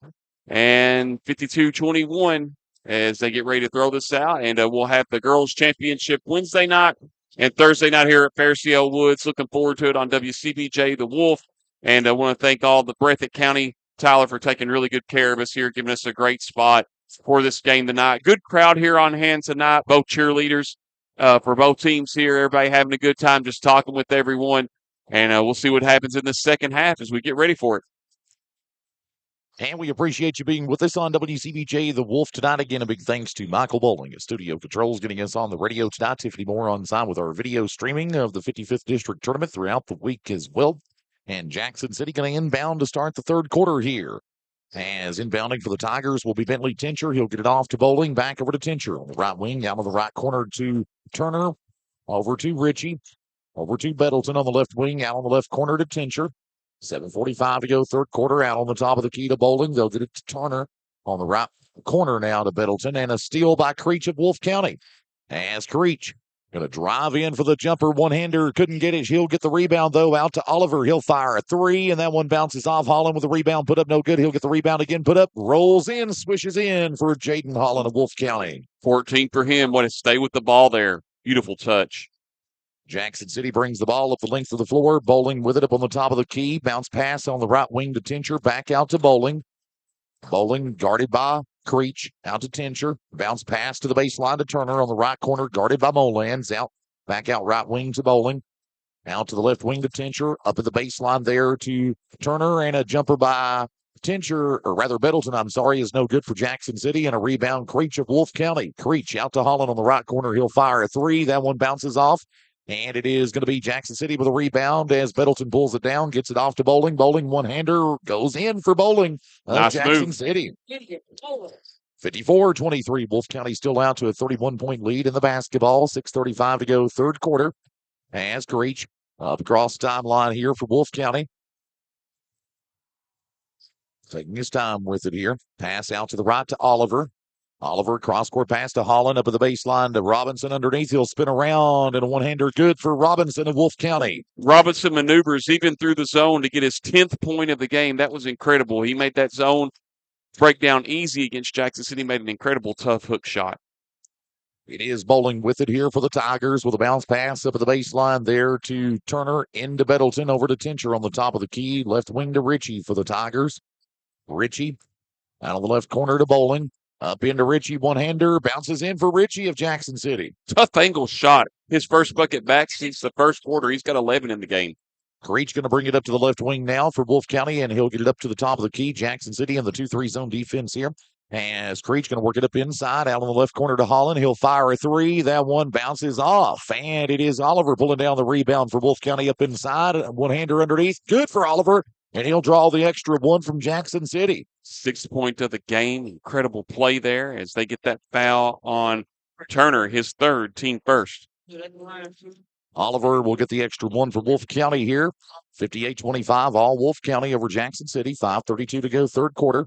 B: And 52-21 as they get ready to throw this out. And we'll have the girls' championship Wednesday night and Thursday night here at Fairce Woods. Looking forward to it on WCBJ, The Wolf. And I want to thank all the Breathitt County, Tyler, for taking really good care of us here, giving us a great spot for this game tonight. Good crowd here on hand tonight, both cheerleaders for both teams here. Everybody having a good time just talking with everyone. And we'll see what happens in the second half as we get ready for it.
A: And we appreciate you being with us on WCBJ The Wolf tonight. Again, a big thanks to Michael Bowling at Studio Controls, getting us on the radio tonight. Tiffany Moore on time with our video streaming of the 55th District Tournament throughout the week as well. And Jackson City going to inbound to start the third quarter here. As inbounding for the Tigers will be Bentley Tincher. He'll get it off to Bowling, back over to Tincher on the right wing, out of the right corner to Turner, over to Ritchie, over to Bettleton on the left wing, out on the left corner to Tincher. 7:45 to go, third quarter, out on the top of the key to Bowling. They'll get it to Turner on the right corner now to Bettleton, and a steal by Creech of Wolfe County. As Creech going to drive in for the jumper. One-hander couldn't get it. He'll get the rebound, though, out to Oliver. He'll fire a three, and that one bounces off. Holland with the rebound. Put up no good. He'll get the rebound again. Put up. Rolls in. Swishes in for Jaden Holland of Wolfe County.
B: 14 for him. Want to stay with the ball there. Beautiful touch.
A: Jackson City brings the ball up the length of the floor. Bowling with it up on the top of the key. Bounce pass on the right wing to Tincher. Back out to Bowling. Bowling guarded by Creech, out to Tincher. Bounce pass to the baseline to Turner on the right corner, guarded by Molans. Back out right wing to Bowling. Out to the left wing to Tincher. Up at the baseline there to Turner, and a jumper by Tincher, or rather Bettleton, is no good for Jackson City, and a rebound Creech of Wolfe County. Creech out to Holland on the right corner. He'll fire a three. That one bounces off. And it is going to be Jackson City with a rebound as Bettleton pulls it down, gets it off to Bowling. Bowling one-hander goes in for Bowling of
B: Nice
A: Jackson
B: move.
A: City. 54-23. Wolfe County still out to a 31-point lead in the basketball. 6:35 to go, third quarter. As Creech up across the timeline here for Wolfe County. Taking his time with it here. Pass out to the right to Oliver. Oliver, cross-court pass to Holland, up at the baseline to Robinson underneath. He'll spin around, and a one-hander good for Robinson of Wolfe County.
B: Robinson maneuvers even through the zone to get his 10th point of the game. That was incredible. He made that zone breakdown easy against Jackson City, made an incredible tough hook shot.
A: It is Bowling with it here for the Tigers with a bounce pass up at the baseline there to Turner, into Bettleton, over to Tincher on the top of the key. Left wing to Ritchie for the Tigers. Ritchie out of the left corner to Bowling. Up into Ritchie, one-hander, bounces in for Ritchie of Jackson City.
B: Tough angle shot. His first bucket back since the first quarter. He's got 11 in the game.
A: Creech going to bring it up to the left wing now for Wolfe County, and he'll get it up to the top of the key. Jackson City in the 2-3 zone defense here. As Creech going to work it up inside, out on the left corner to Holland. He'll fire a three. That one bounces off, and it is Oliver pulling down the rebound for Wolfe County up inside. One-hander underneath. Good for Oliver, and he'll draw the extra one from Jackson City.
B: 6th point of the game. Incredible play there as they get that foul on Turner, his third, team first.
A: Oliver will get the extra one for Wolfe County here. 58-25, all Wolfe County over Jackson City. 5:32 to go, third quarter.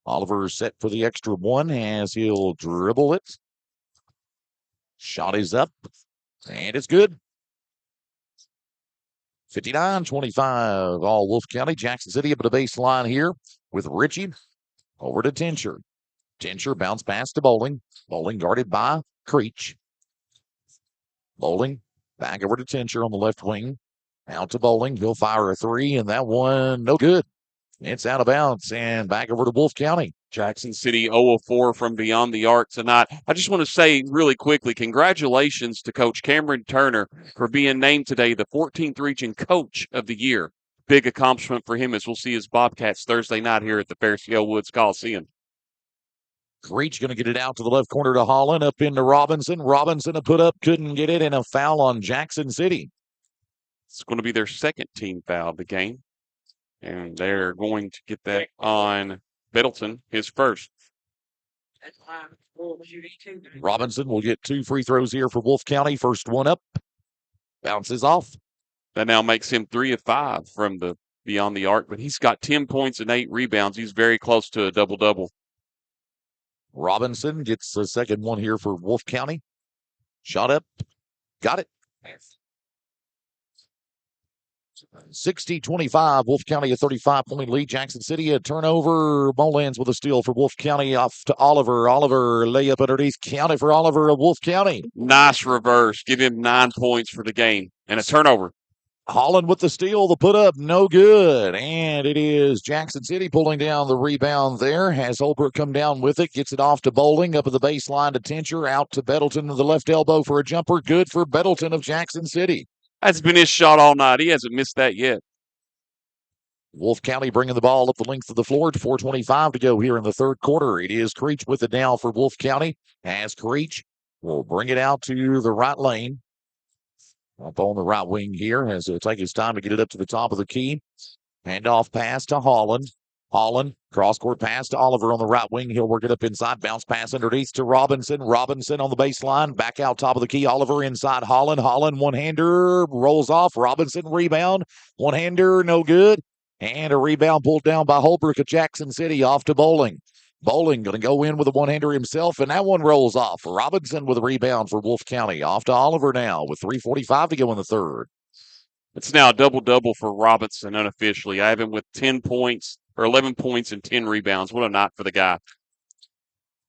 A: Oliver is set for the extra one as he'll dribble it. Shot is up, and it's good. 59-25, all Wolfe County. Jackson City up at the baseline here with Ritchie. Over to Tincher. Tincher bounce pass to Bowling. Bowling guarded by Creech. Bowling back over to Tincher on the left wing. Out to Bowling. He'll fire a three, and that one no good. It's out of bounds and back over to Wolfe County.
B: Jackson City 0-4 from beyond the arc tonight. I just want to say really quickly, congratulations to Coach Cameron Turner for being named today the 14th Region Coach of the Year. Big accomplishment for him as we'll see his Bobcats Thursday night here at the Fairce Woods Coliseum.
A: Creech going to get it out to the left corner to Holland, up into Robinson. Robinson a put up, couldn't get it, and a foul on Jackson City.
B: It's going to be their second team foul of the game. And they're going to get that on Middleton, his first.
A: Robinson will get 2 free throws here for Wolfe County. First one up. Bounces off.
B: That now makes him 3 of 5 from the beyond the arc, but he's got 10 points and 8 rebounds. He's very close to a double-double.
A: Robinson gets the second one here for Wolfe County. Shot up. Got it. 60-25, Wolfe County a 35-point lead. Jackson City a turnover. Mullins with a steal for Wolfe County off to Oliver. Oliver layup underneath. County for Oliver of Wolfe County.
B: Nice reverse. Give him 9 points for the game and a turnover.
A: Holland with the steal, the put up, no good. And it is Jackson City pulling down the rebound there. Has Holbrook come down with it, gets it off to Bowling, up at the baseline to Tincher, out to Bettleton to the left elbow for a jumper. Good for Bettleton of Jackson City.
B: That's been his shot all night. He hasn't missed that yet.
A: Wolfe County bringing the ball up the length of the floor. 4:25 to go here in the third quarter. It is Creech with it now for Wolfe County. As Creech will bring it out to the right lane. Up on the right wing here as he'll take his time to get it up to the top of the key. Handoff pass to Holland. Holland, cross-court pass to Oliver on the right wing. He'll work it up inside. Bounce pass underneath to Robinson. Robinson on the baseline. Back out top of the key. Oliver inside Holland. Holland, one-hander, rolls off. Robinson, rebound. One-hander, no good. And a rebound pulled down by Holbrook of Jackson City off to Bowling. Bowling going to go in with a one-hander himself, and that one rolls off. Robinson with a rebound for Wolfe County. Off to Oliver now with 3:45 to go in the third.
B: It's now a double-double for Robinson unofficially. I have him with 10 points or 11 points and 10 rebounds. What a night for the guy.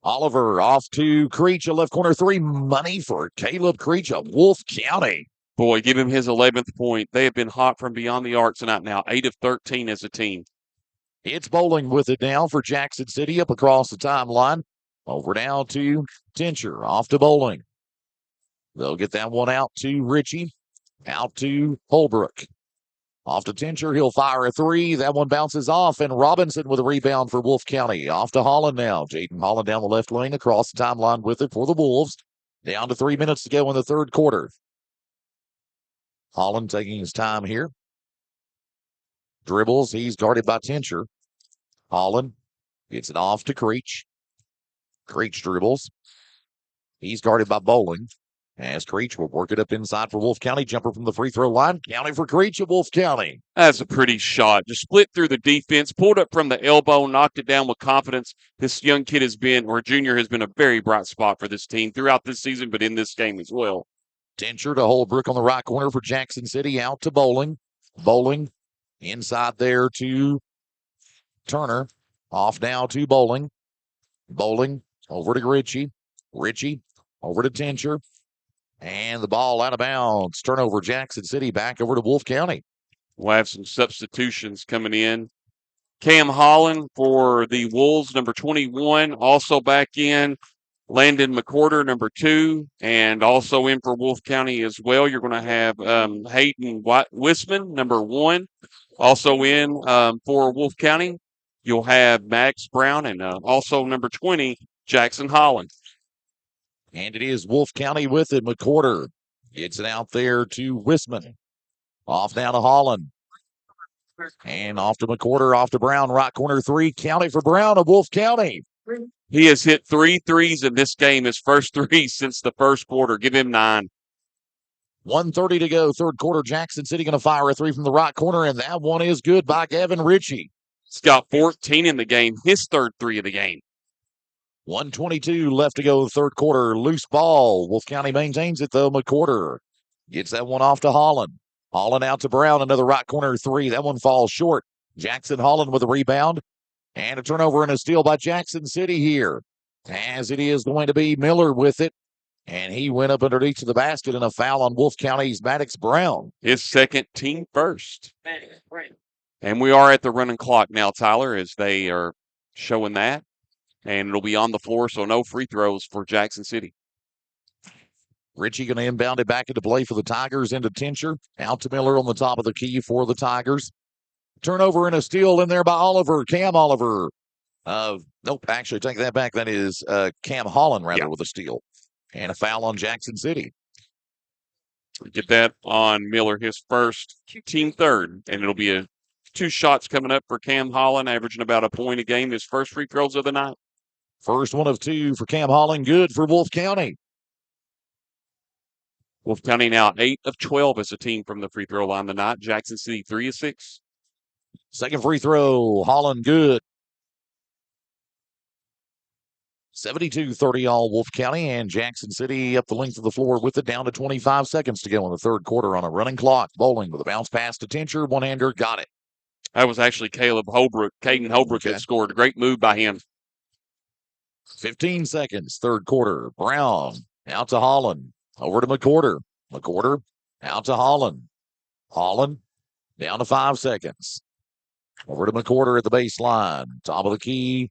A: Oliver off to Creech, a left corner three. Money for Caleb Creech of Wolfe County.
B: Boy, give him his 11th point. They have been hot from beyond the arc tonight now. 8 of 13 as a team.
A: It's Bowling with it now for Jackson City up across the timeline. Over now to Tincher, off to Bowling. They'll get that one out to Ritchie, out to Holbrook. Off to Tincher, he'll fire a three. That one bounces off, and Robinson with a rebound for Wolfe County. Off to Holland now. Jaden Holland down the left lane across the timeline with it for the Wolves. Down to 3 minutes to go in the third quarter. Holland taking his time here. Dribbles, he's guarded by Tincher. Holland gets it off to Creech. Creech dribbles. He's guarded by Bowling. As Creech will work it up inside for Wolfe County. Jumper from the free throw line. County for Creech of Wolfe County.
B: That's a pretty shot. Just split through the defense, pulled up from the elbow, knocked it down with confidence. This young kid has been, or junior has been, a very bright spot for this team throughout this season, but in this game as well.
A: Tincher to Holbrook on the right corner for Jackson City. Out to Bowling. Bowling inside there to Turner. Off now to Bowling. Bowling over to Ritchie. Ritchie over to Tincher. And the ball out of bounds. Turnover Jackson City back over to Wolfe County.
B: We'll have some substitutions coming in. Cam Holland for the Wolves, number 21. Also back in Landon McCorder, number 2, and also in for Wolfe County as well. You're going to have Hayden Wisman, number 1. Also in for Wolfe County, you'll have Max Brown and also number 20, Jackson Holland.
A: And it is Wolfe County with it. McCorder gets it out there to Wisman. Off down to Holland. And off to McCorder, off to Brown. Right corner 3. County for Brown of Wolfe County.
B: He has hit 3 threes in this game, his first 3 since the first quarter. Give him 9.
A: 1:30 to go. Third quarter. Jackson City going to fire a 3 from the right corner, and that one is good by Gavin Ritchie.
B: He's got 14 in the game, his third 3 of the game.
A: 1:22 left to go. Third quarter. Loose ball. Wolfe County maintains it, though. McCorder gets that one off to Holland. Holland out to Brown. Another right corner 3. That one falls short. Jackson Holland with a rebound. And a turnover and a steal by Jackson City here. As it is going to be Miller with it. And he went up underneath to the basket, and a foul on Wolfe County's Maddox Brown.
B: His second, team first. And we are at the running clock now, Tyler, as they are showing that. And it'll be on the floor, so no free throws for Jackson City.
A: Ritchie going to inbound it back into play for the Tigers into Tincher. Out to Miller on the top of the key for the Tigers. Turnover and a steal in there by Oliver. Cam Oliver. Nope, actually, take that back. That is Cam Holland, rather, with a steal. And a foul on Jackson City.
B: Get that on Miller, his first, team third. And it'll be 2 shots coming up for Cam Holland, averaging about a point a game. His first free throws of the night.
A: First one of 2 for Cam Holland. Good for Wolfe County.
B: Wolfe County now 8 of 12 as a team from the free throw line tonight. Jackson City 3 of 6.
A: Second free throw. Holland good. 72-30 all Wolfe County, and Jackson City up the length of the floor with it, down to 25 seconds to go in the third quarter on a running clock. Bowling with a bounce pass to Tincher. One-hander, got it.
B: That was actually Caden Holbrook that scored. A great move by him.
A: 15 seconds, third quarter. Brown out to Holland. Over to McCorder. McCorder out to Holland. Holland down to 5 seconds. Over to McCorder at the baseline. Top of the key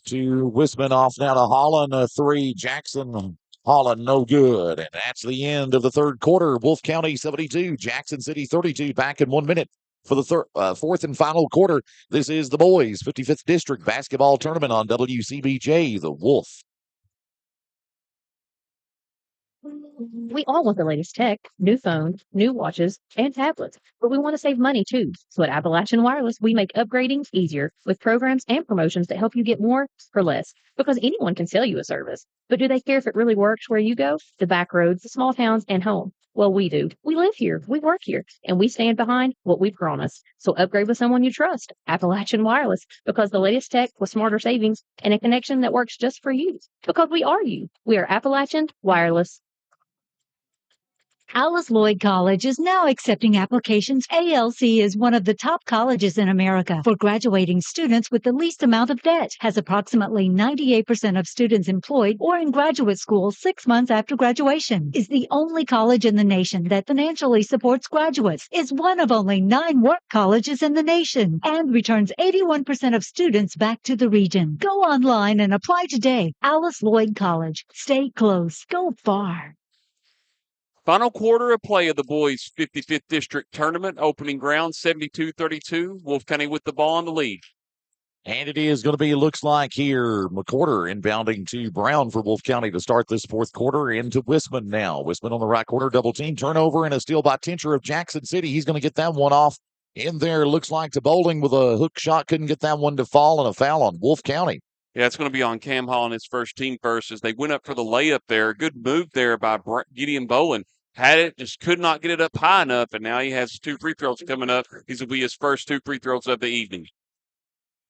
A: to Wisman, off now to Holland. A 3. Jackson Holland, no good. And that's the end of the third quarter. Wolfe County 72, Jackson City 32. Back in 1 minute for the fourth and final quarter. This is the boys' 55th District Basketball Tournament on WCBJ, the Wolf.
M: We all want the latest tech, new phones, new watches, and tablets, but we want to save money too. So at Appalachian Wireless, we make upgrading easier with programs and promotions that help you get more for less, because anyone can sell you a service. But do they care if it really works where you go? The back roads, the small towns, and home. Well, we do. We live here, we work here, and we stand behind what we promise. So upgrade with someone you trust, Appalachian Wireless, because the latest tech with smarter savings and a connection that works just for you. Because we are you. We are Appalachian Wireless.
N: Alice Lloyd College is now accepting applications. ALC is one of the top colleges in America for graduating students with the least amount of debt, has approximately 98% of students employed or in graduate school 6 months after graduation, is the only college in the nation that financially supports graduates, is one of only 9 work colleges in the nation, and returns 81% of students back to the region. Go online and apply today. Alice Lloyd College. Stay close. Go far.
B: Final quarter of play of the boys' 55th District Tournament. Opening ground 72-32. Wolfe County with the ball in the lead.
A: And it is going to be, looks like here, McCorder inbounding to Brown for Wolfe County to start this fourth quarter. Into Wisman now. Wisman on the right corner, double team, turnover, and a steal by Tincher of Jackson City. He's going to get that one off in there. Looks like to Bowling with a hook shot. Couldn't get that one to fall, and a foul on Wolfe County.
B: Yeah, it's going to be on Cam Holland, his first team first, as they went up for the layup there. Good move there by Gideon Bowling. Had it, just could not get it up high enough, and now he has 2 free throws coming up. These will be his first 2 free throws of the evening.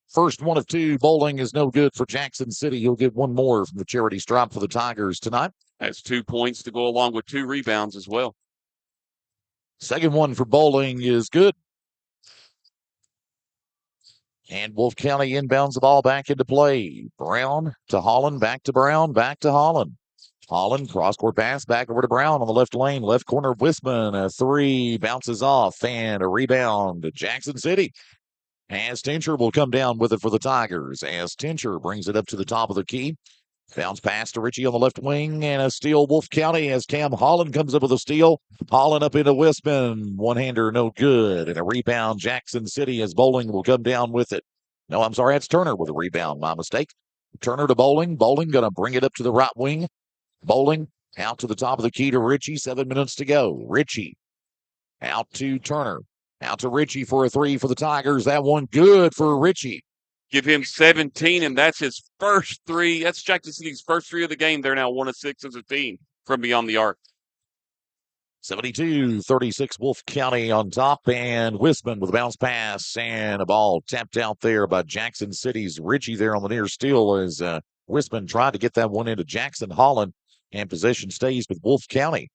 A: First one of 2. Bowling is no good for Jackson City. He'll get one more from the charity stripe for the Tigers tonight.
B: That's 2 points to go along with 2 rebounds as well.
A: Second one for Bowling is good. And Wolfe County inbounds the ball back into play. Brown to Holland, back to Brown, back to Holland. Holland, cross-court pass, back over to Brown on the left lane. Left corner, of Wisman, a 3, bounces off, and a rebound to Jackson City. As Tincher will come down with it for the Tigers. As Tincher brings it up to the top of the key. Bounce pass to Ritchie on the left wing, and a steal Wolf County as Cam Holland comes up with a steal. Holland up into Wisman. One-hander, no good. And a rebound, Jackson City, as Bowling will come down with it. No, I'm sorry, that's Turner with a rebound. My mistake. Turner to Bowling. Bowling going to bring it up to the right wing. Bowling out to the top of the key to Ritchie. 7 minutes to go. Ritchie out to Turner. Out to Ritchie for a three for the Tigers. That one good for Ritchie.
B: Give him 17, and that's his first three. That's Jackson City's first three of the game. They're now 1 of 6 as a team from beyond the arc.
A: 72-36 Wolf County on top, and Wisman with a bounce pass and a ball tapped out there by Jackson City's Ritchie there on the near steal as Wisman tried to get that one into Jackson Holland, and possession stays with Wolf County.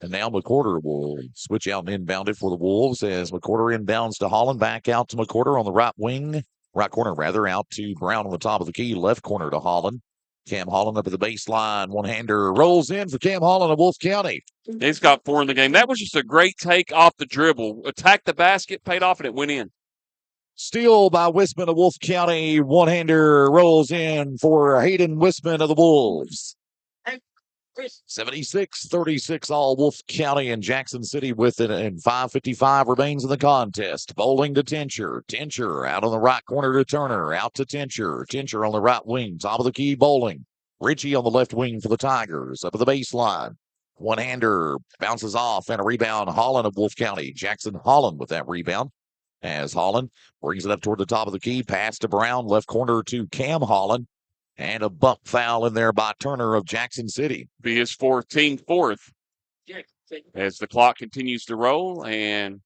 A: And now McCorder will switch out and inbound it for the Wolves as McCorder inbounds to Holland. Back out to McCorder on the right wing. Right corner, rather, out to Brown on the top of the key. Left corner to Holland. Cam Holland up at the baseline. One-hander rolls in for Cam Holland of Wolf County.
B: He's got 4 in the game. That was just a great take off the dribble. Attacked the basket, paid off, and it went in.
A: Steal by Wisman of Wolf County. One-hander rolls in for Hayden Wisman of the Wolves. 76-36 all Wolf County and Jackson City with it, and 5:55 remains in the contest. Bowling to Tincher. Tincher out on the right corner to Turner. Out to Tincher. Tincher on the right wing. Top of the key, Bowling. Ritchie on the left wing for the Tigers. Up at the baseline. One-hander bounces off, and a rebound. Holland of Wolf County. Jackson Holland with that rebound. As Holland brings it up toward the top of the key. Pass to Brown. Left corner to Cam Holland. And a bump foul in there by Turner of Jackson City.
B: Be his team fourth. As the clock continues to roll, and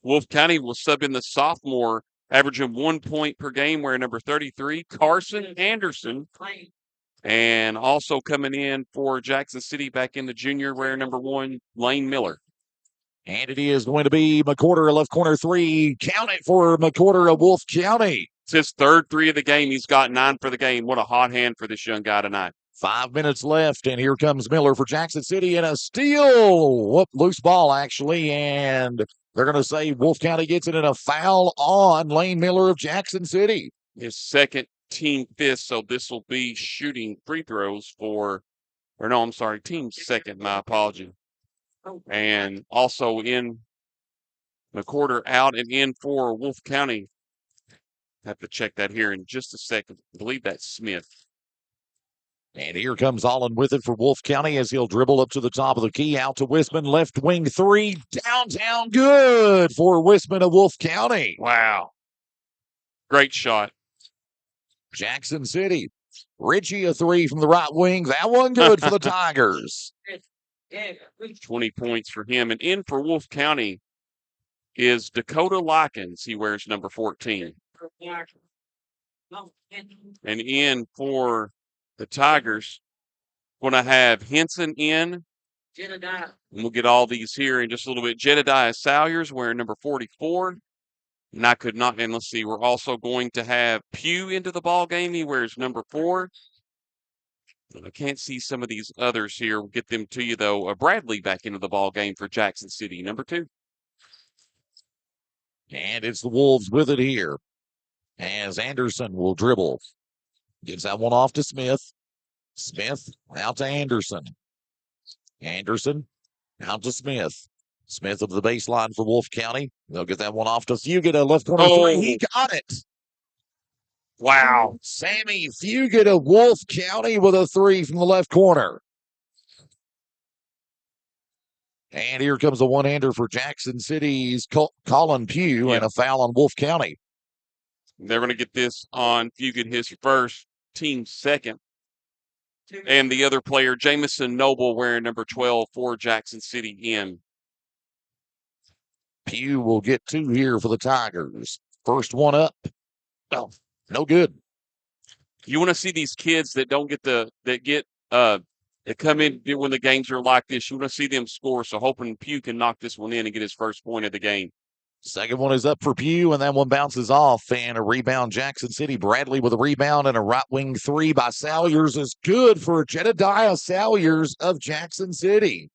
B: Wolf County will sub in the sophomore, averaging 1 point per game, wearing number 33, Carson Anderson. And also coming in for Jackson City back in the junior, wearing number 1, Lane Miller.
A: And it is going to be McCorder, left corner three. Count it for McCorder of Wolf County.
B: It's his third three of the game. He's got 9 for the game. What a hot hand for this young guy tonight.
A: 5 minutes left, and here comes Miller for Jackson City, and a steal. Whoop, loose ball, actually, and they're going to say Wolf County gets it in a foul on Lane Miller of Jackson City.
B: His second, team fifth, so this will be shooting free throws team second, my apology. And also in McCorder out and in for Wolf County. Have to check that here in just a second. I believe that's Smith.
A: And here comes Holland with it for Wolf County as he'll dribble up to the top of the key. Out to Wisman, left wing three. Downtown, good for Wisman of Wolf County.
B: Wow. Great shot.
A: Jackson City. Ritchie a three from the right wing. That one good for the Tigers.
B: 20 points for him. And in for Wolf County is Dakota Likens. He wears number 14. And in for the Tigers, going to have Henson in. And we'll get all these here in just a little bit. Jedediah Salyers wearing number 44. And let's see, we're also going to have Pugh into the ball game. He wears number 4. I can't see some of these others here. We'll get them to you, though. Bradley back into the ball game for Jackson City, number 2.
A: And it's the Wolves with it here. As Anderson will dribble. Gives that one off to Smith. Smith out to Anderson. Anderson out to Smith. Smith of the baseline for Wolf County. They'll get that one off to Fugit, a left corner three. He got it.
B: Wow.
A: Sammy Fugit of Wolf County with a three from the left corner. And here comes a one-hander for Jackson City's Colin Pugh and a foul on Wolf County.
B: They're going to get this on Fugit, his first, team second. And the other player, Jamison Noble, wearing number 12 for Jackson City in.
A: Pugh will get 2 here for the Tigers. First one up. Oh, no good.
B: You want to see these kids that come in when the games are like this. You want to see them score. So hoping Pugh can knock this one in and get his first point of the game.
A: Second one is up for Pugh, and that one bounces off. And a rebound, Jackson City. Bradley with a rebound, and a right wing three by Salyers is good for Jedediah Salyers of Jackson City.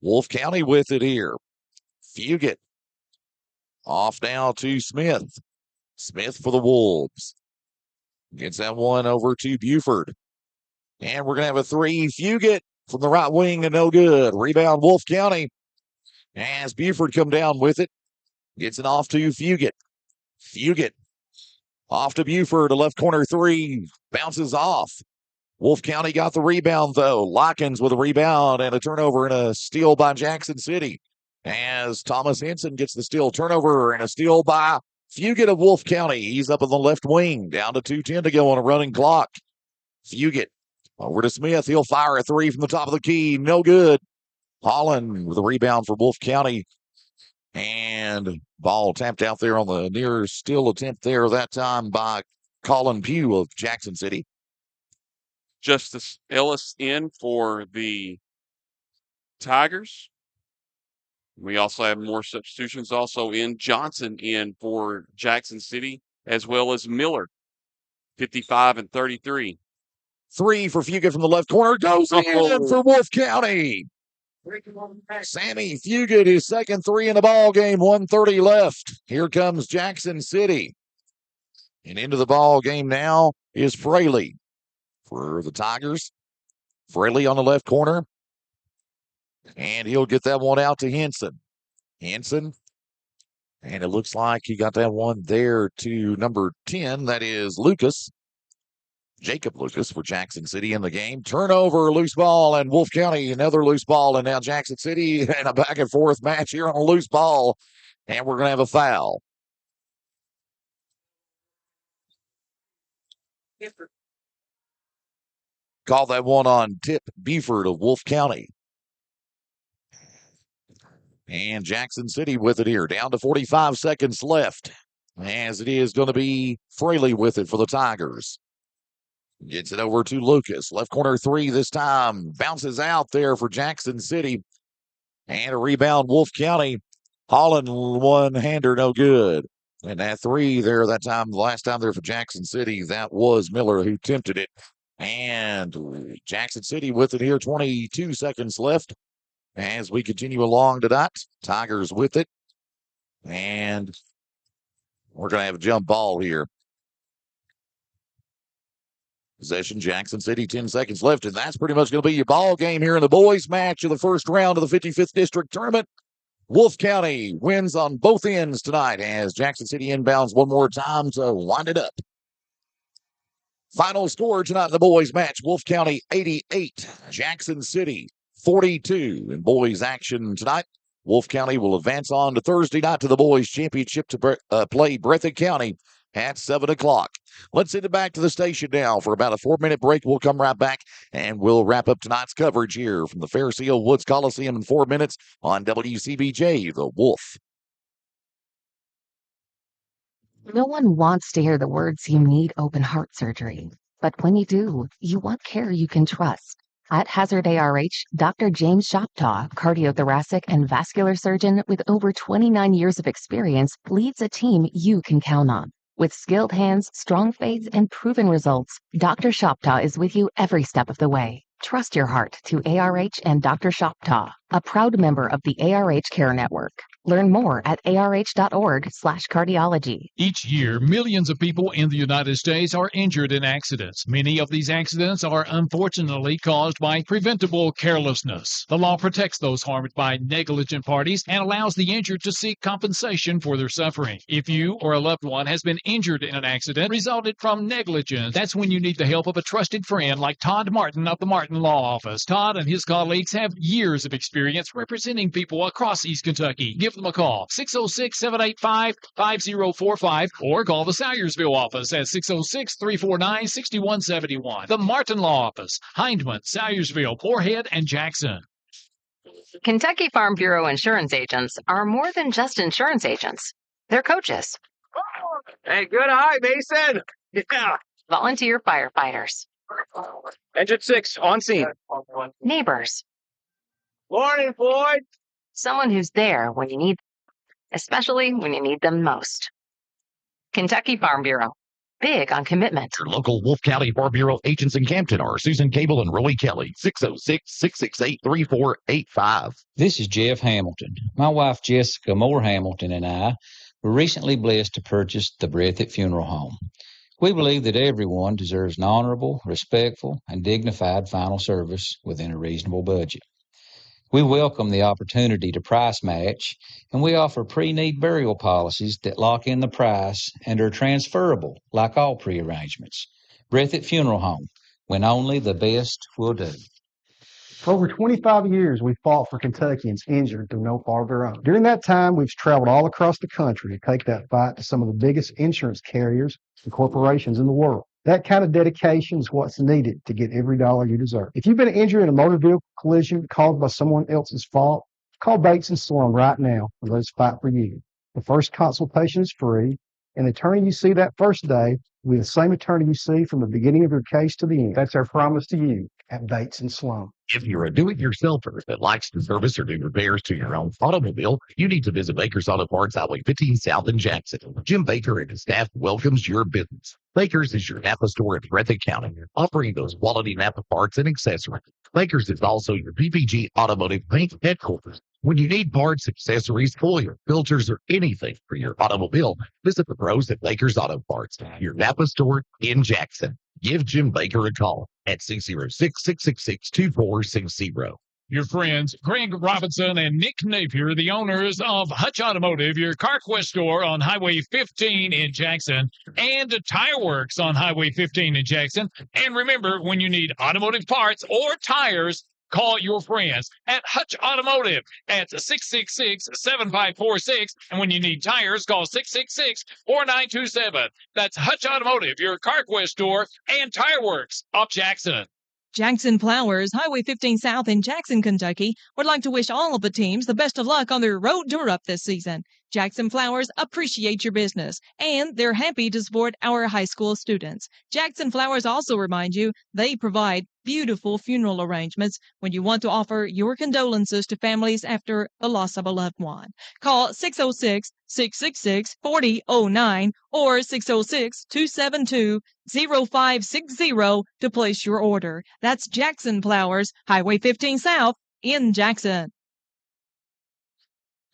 A: Wolf County with it here. Fugit. Off now to Smith. Smith for the Wolves. Gets that one over to Buford. And we're going to have a 3. Fugit from the right wing and no good. Rebound Wolfe County. As Buford come down with it. Gets it off to Fugit. Fugit. Off to Buford. A left corner 3. Bounces off. Wolfe County got the rebound, though. Lockins with a rebound and a turnover and a steal by Jackson City. As Thomas Henson gets the steal, turnover and a steal by Fugit of Wolfe County. He's up on the left wing, down to 2:10 to go on a running clock. Fugit over to Smith. He'll fire a 3 from the top of the key. No good. Holland with a rebound for Wolfe County. And ball tapped out there on the near steal attempt there that time by Colin Pugh of Jackson City.
B: Justice Ellis in for the Tigers. We also have more substitutions also in. Johnson in for Jackson City, as well as Miller, 55 and 33.
A: 3 for Fugit from the left corner. Goes in for Wolfe County. Sammy Fugit, his second 3 in the ball game. 1:30 left. Here comes Jackson City. And into the ball game now is Fraley for the Tigers. Fraley on the left corner. And he'll get that one out to Henson. Henson. And it looks like he got that one there to number 10. That is Lucas. Jacob Lucas for Jackson City in the game. Turnover, loose ball, and Wolfe County, another loose ball, and now Jackson City and a back and forth match here on a loose ball. And we're going to have a foul. Call that one on Tip Buford of Wolfe County. And Jackson City with it here. Down to 45 seconds left. As it is going to be Fraley with it for the Tigers. Gets it over to Lucas. Left corner 3 this time. Bounces out there for Jackson City. And a rebound, Wolfe County. Holland one-hander, no good. And that 3 there that time, the last time there for Jackson City, that was Miller who tempted it. And Jackson City with it here, 22 seconds left. As we continue along tonight, Tigers with it. And we're going to have a jump ball here. Possession, Jackson City, 10 seconds left, and that's pretty much going to be your ball game here in the boys' match of the first round of the 55th District Tournament. Wolfe County wins on both ends tonight as Jackson City inbounds one more time to wind it up. Final score tonight in the boys' match, Wolfe County 88, Jackson City 42. In boys' action tonight, Wolfe County will advance on to Thursday night to the boys' championship to play Breathitt County at 7 o'clock. Let's send it back to the station now for about a 4-minute break. We'll come right back and we'll wrap up tonight's coverage here from the Fairce Woods Coliseum in 4 minutes on WCBJ, The Wolf.
I: No one wants to hear the words you need open heart surgery. But when you do, you want care you can trust. At Hazard ARH, Dr. James Shoptaw, cardiothoracic and vascular surgeon with over 29 years of experience, leads a team you can count on. With skilled hands, strong faith, and proven results, Dr. Shoptaw is with you every step of the way. Trust your heart to ARH and Dr. Shoptaw, a proud member of the ARH Care Network. Learn more at arh.org/cardiology.
D: Each year, millions of people in the United States are injured in accidents. Many of these accidents are unfortunately caused by preventable carelessness. The law protects those harmed by negligent parties and allows the injured to seek compensation for their suffering. If you or a loved one has been injured in an accident resulted from negligence, that's when you need the help of a trusted friend like Todd Martin of the Martin Law Office. Todd and his colleagues have years of experience representing people across East Kentucky. Give them a call, 606-785-5045, or call the Salyersville office at 606-349-6171. The Martin Law Office, Hindman, Salyersville, Moorhead, and Jackson.
I: Kentucky Farm Bureau insurance agents are more than just insurance agents. They're coaches.
O: Hey, good eye, Mason. Yeah.
I: Volunteer firefighters.
O: Engine 6, on scene.
I: Neighbors.
O: Morning, Floyd.
I: Someone who's there when you need them, especially when you need them most. Kentucky Farm Bureau. big on commitment.
A: Your local Wolfe County Farm Bureau agents in Campton are Susan Cable and Roy Kelly, 606-668-3485.
J: This is Jeff Hamilton. My wife Jessica Moore Hamilton and I were recently blessed to purchase the Breathitt Funeral Home. We believe that everyone deserves an honorable, respectful, and dignified final service within a reasonable budget. We welcome the opportunity to price match, and we offer pre-need burial policies that lock in the price and are transferable like all pre-arrangements. Breathitt Funeral Home, when only the best will do.
K: For over 25 years, we've fought for Kentuckians injured through no fault of their own. During that time, we've traveled all across the country to take that fight to some of the biggest insurance carriers and corporations in the world. That kind of dedication is what's needed to get every dollar you deserve. If you've been injured in a motor vehicle collision caused by someone else's fault, call Bates & Sloan right now and let us fight for you. The first consultation is free, and the attorney you see that first day will be the same attorney you see from the beginning of your case to the end. That's our promise to you at Bates & Sloan.
A: If you're a do-it-yourselfer that likes to service or do repairs to your own automobile, you need to visit Baker's Auto Parts, Highway 15 South in Jackson. Jim Baker and his staff welcomes your business. Baker's is your Napa store in Breathitt County, offering those quality Napa parts and accessories. Baker's is also your PPG Automotive Paint headquarters. When you need parts, accessories, oil, filters, or anything for your automobile, visit the pros at Baker's Auto Parts, your Napa store in Jackson. Give Jim Baker a call at 606-666-2460.
D: Your friends Greg Robinson and Nick Napier, the owners of Hutch Automotive, your CarQuest store on Highway 15 in Jackson, and Tire Works on Highway 15 in Jackson. And remember, when you need automotive parts or tires, call your friends at Hutch Automotive at 666-7546. And when you need tires, call 666-4927. That's Hutch Automotive, your CarQuest store, and Tire Works of Jackson.
L: Jackson Flowers, Highway 15 South in Jackson, Kentucky, would like to wish all of the teams the best of luck on their road tour up this season. Jackson Flowers appreciate your business, and they're happy to support our high school students. Jackson Flowers also remind you they provide beautiful funeral arrangements when you want to offer your condolences to families after the loss of a loved one. Call 606-666-4009 or 606-272-0560 to place your order. That's Jackson Flowers, Highway 15 South in Jackson.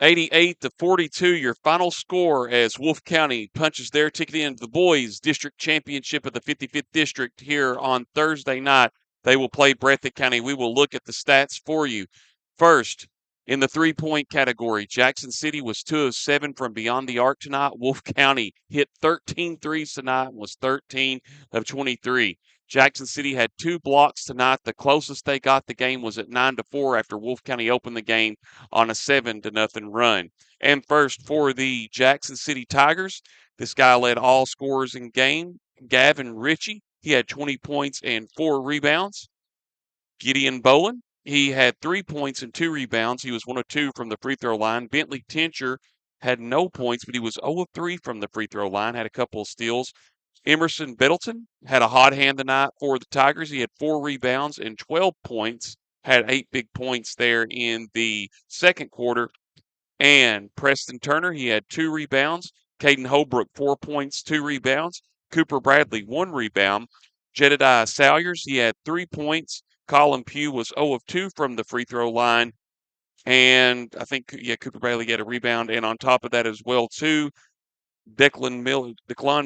B: 88-42, your final score as Wolfe County punches their ticket into the boys' district championship of the 55th district here on Thursday night. They will play Breathitt County. We will look at the stats for you. First, in the three-point category, Jackson City was 2 of 7 from beyond the arc tonight. Wolfe County hit 13 threes tonight and was 13 of 23. Jackson City had 2 blocks tonight. The closest they got the game was at 9-4 after Wolfe County opened the game on a 7-0 run. And first for the Jackson City Tigers, this guy led all scorers in game. Gavin Ritchie, he had 20 points and 4 rebounds. Gideon Boland, he had 3 points and 2 rebounds. He was 1 of 2 from the free throw line. Bentley Tincher had no points, but he was 0 of 3 from the free throw line, had a couple of steals. Emerson Biddleton had a hot hand tonight for the Tigers. He had 4 rebounds and 12 points, had 8 big points there in the second quarter. And Preston Turner, he had 2 rebounds. Caden Holbrook, 4 points, 2 rebounds. Cooper Bradley, 1 rebound. Jedediah Salyers, he had 3 points. Colin Pugh was 0 of 2 from the free throw line. And I think, Cooper Bradley had a rebound. And on top of that as well, too, Declan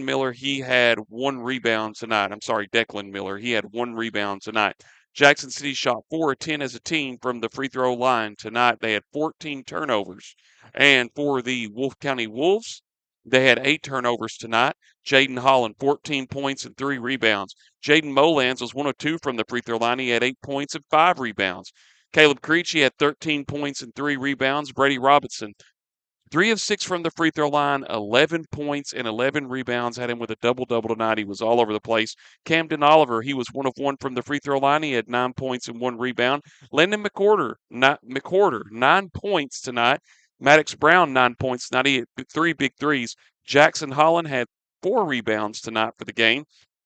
B: Miller, he had 1 rebound tonight. Declan Miller, he had 1 rebound tonight. Jackson City shot 4 of 10 as a team from the free throw line tonight. They had 14 turnovers. And for the Wolfe County Wolves, they had 8 turnovers tonight. Jaden Holland, 14 points and 3 rebounds. Jaden Molans was 1 of 2 from the free throw line. He had 8 points and 5 rebounds. Caleb Creech, he had 13 points and 3 rebounds. Brady Robinson, 3 of 6 from the free throw line, 11 points and 11 rebounds. Had him with a double-double tonight. He was all over the place. Camden Oliver, he was 1 of 1 from the free throw line. He had 9 points and 1 rebound. Landon McWhorter, 9 points tonight. Maddox Brown, 9 points tonight. He had 3 big threes. Jackson Holland had 4 rebounds tonight for the game.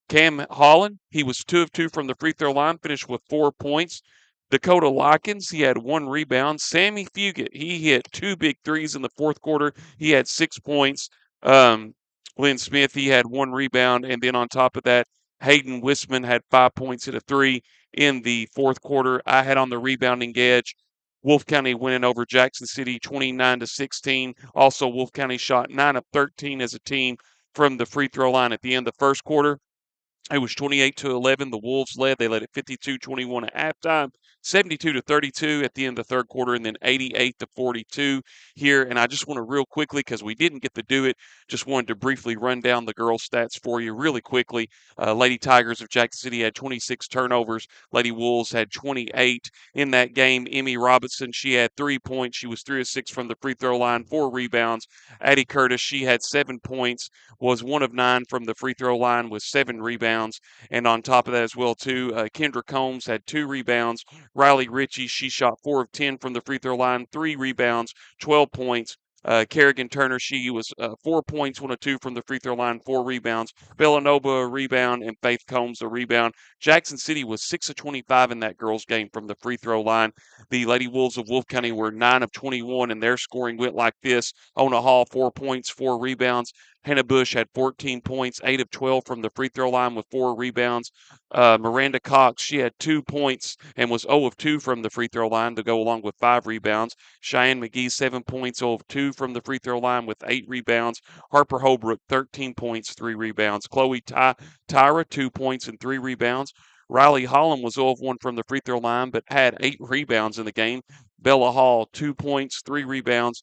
B: Cam Holland, he was 2 of 2 from the free throw line, finished with 4 points. Dakota Likens, he had 1 rebound. Sammy Fugit, he hit 2 big threes in the fourth quarter. He had 6 points. Glenn Smith, he had 1 rebound. And then on top of that, Hayden Wisman had 5 points at a 3 in the fourth quarter. I had on the rebounding edge Wolfe County winning over Jackson City 29-16. Also, Wolfe County shot 9 of 13 as a team from the free throw line at the end of the first quarter. It was 28-11. The Wolves led. They led at 52-21 at halftime, 72-32 at the end of the third quarter, and then 88-42 here. And I just want to real quickly, because we didn't get to do it, just wanted to briefly run down the girls' stats for you really quickly. Lady Tigers of Jackson City had 26 turnovers. Lady Wolves had 28 in that game. Emmy Robinson, she had 3 points. She was 3 of 6 from the free throw line, 4 rebounds. Addie Curtis, she had 7 points, was 1 of 9 from the free throw line with 7 rebounds. And on top of that as well, too, Kendra Combs had 2 rebounds. Riley Ritchie, she shot 4 of 10 from the free throw line, 3 rebounds, 12 points. Kerrigan Turner, she was 4 points, 1 of 2 from the free throw line, 4 rebounds. Villanova a rebound, and Faith Combs a rebound. Jackson City was 6 of 25 in that girls' game from the free throw line. The Lady Wolves of Wolfe County were 9 of 21, and their scoring went like this. Ona Hall, 4 points, 4 rebounds. Hannah Bush had 14 points, 8 of 12 from the free throw line with 4 rebounds. Miranda Cox, she had 2 points and was 0 of 2 from the free throw line to go along with 5 rebounds. Cheyenne McGee, 7 points, 0 of 2 from the free throw line with 8 rebounds. Harper Holbrook, 13 points, 3 rebounds. Chloe Tyra, 2 points and 3 rebounds. Riley Holland was 0 of 1 from the free throw line, but had 8 rebounds in the game. Bella Hall, 2 points, 3 rebounds.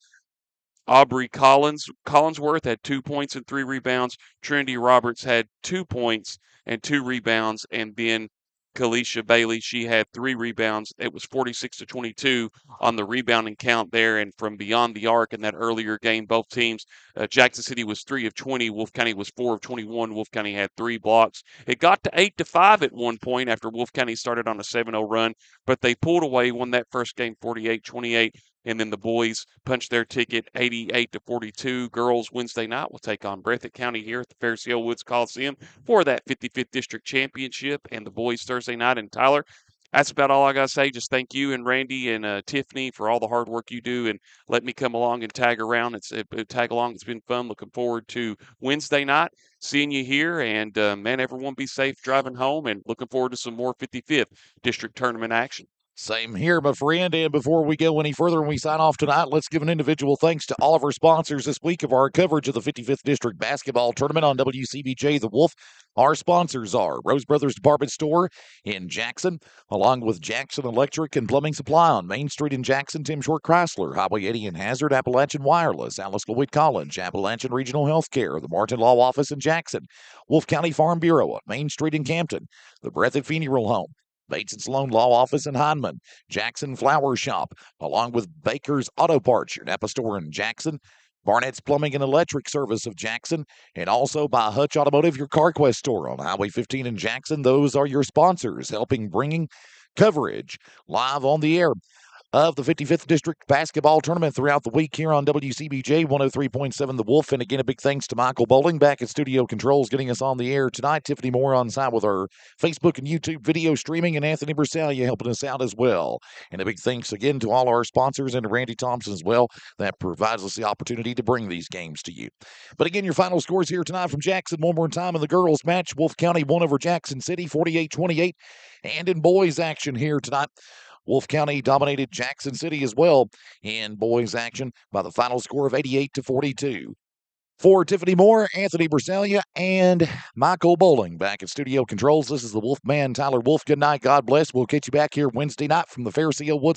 B: Aubrey Collinsworth had 2 points and 3 rebounds. Trinity Roberts had 2 points and 2 rebounds. And then Kalisha Bailey, she had 3 rebounds. It was 46-22 on the rebounding count there. And from beyond the arc in that earlier game, both teams, Jackson City was 3 of 20. Wolfe County was 4 of 21. Wolfe County had 3 blocks. It got to 8-5 at one point after Wolfe County started on a 7-0 run, but they pulled away, won that first game 48-28. And then the boys punched their ticket 88-42. Girls Wednesday night will take on Breathitt County here at the Fairce Woods Coliseum for that 55th District Championship. And the boys Thursday night in Tyler. That's about all I got to say. Just thank you and Randy and Tiffany for all the hard work you do and let me come along and tag around. Tag along. It's been fun. Looking forward to Wednesday night, seeing you here. And, man, everyone be safe driving home and looking forward to some more 55th District Tournament action.
A: Same here, my friend. And before we go any further and we sign off tonight, let's give an individual thanks to all of our sponsors this week of our coverage of the 55th District Basketball Tournament on WCBJ The Wolf. Our sponsors are Rose Brothers Department Store in Jackson, along with Jackson Electric and Plumbing Supply on Main Street in Jackson, Tim Short Chrysler, Highway 80 in Hazard, Appalachian Wireless, Alice Lloyd College, Appalachian Regional Healthcare, the Martin Law Office in Jackson, Wolfe County Farm Bureau, Main Street in Campton, the Breathitt Funeral Home, Bates & Sloan Law Office in Hindman, Jackson Flower Shop, along with Baker's Auto Parts, your Napa store in Jackson, Barnett's Plumbing and Electric Service of Jackson, and also by Hutch Automotive, your CarQuest store on Highway 15 in Jackson. Those are your sponsors, helping bringing coverage live on the air of the 55th District Basketball Tournament throughout the week here on WCBJ 103.7 The Wolf. And again, a big thanks to Michael Bowling back at Studio Controls getting us on the air tonight. Tiffany Moore on site with our Facebook and YouTube video streaming, and Anthony Bersaglia helping us out as well. And a big thanks again to all our sponsors and to Randy Thompson as well that provides us the opportunity to bring these games to you. But again, your final scores here tonight from Jackson one more time in the girls match. Wolfe County won over Jackson City 48-28. And in boys action here tonight, Wolfe County dominated Jackson City as well in boys action by the final score of 88-42. For Tiffany Moore, Anthony Bersaglia, and Michael Bowling back at Studio Controls, this is the Wolfman, Tyler Wolf. Good night. God bless. We'll catch you back here Wednesday night from the Fairce Woods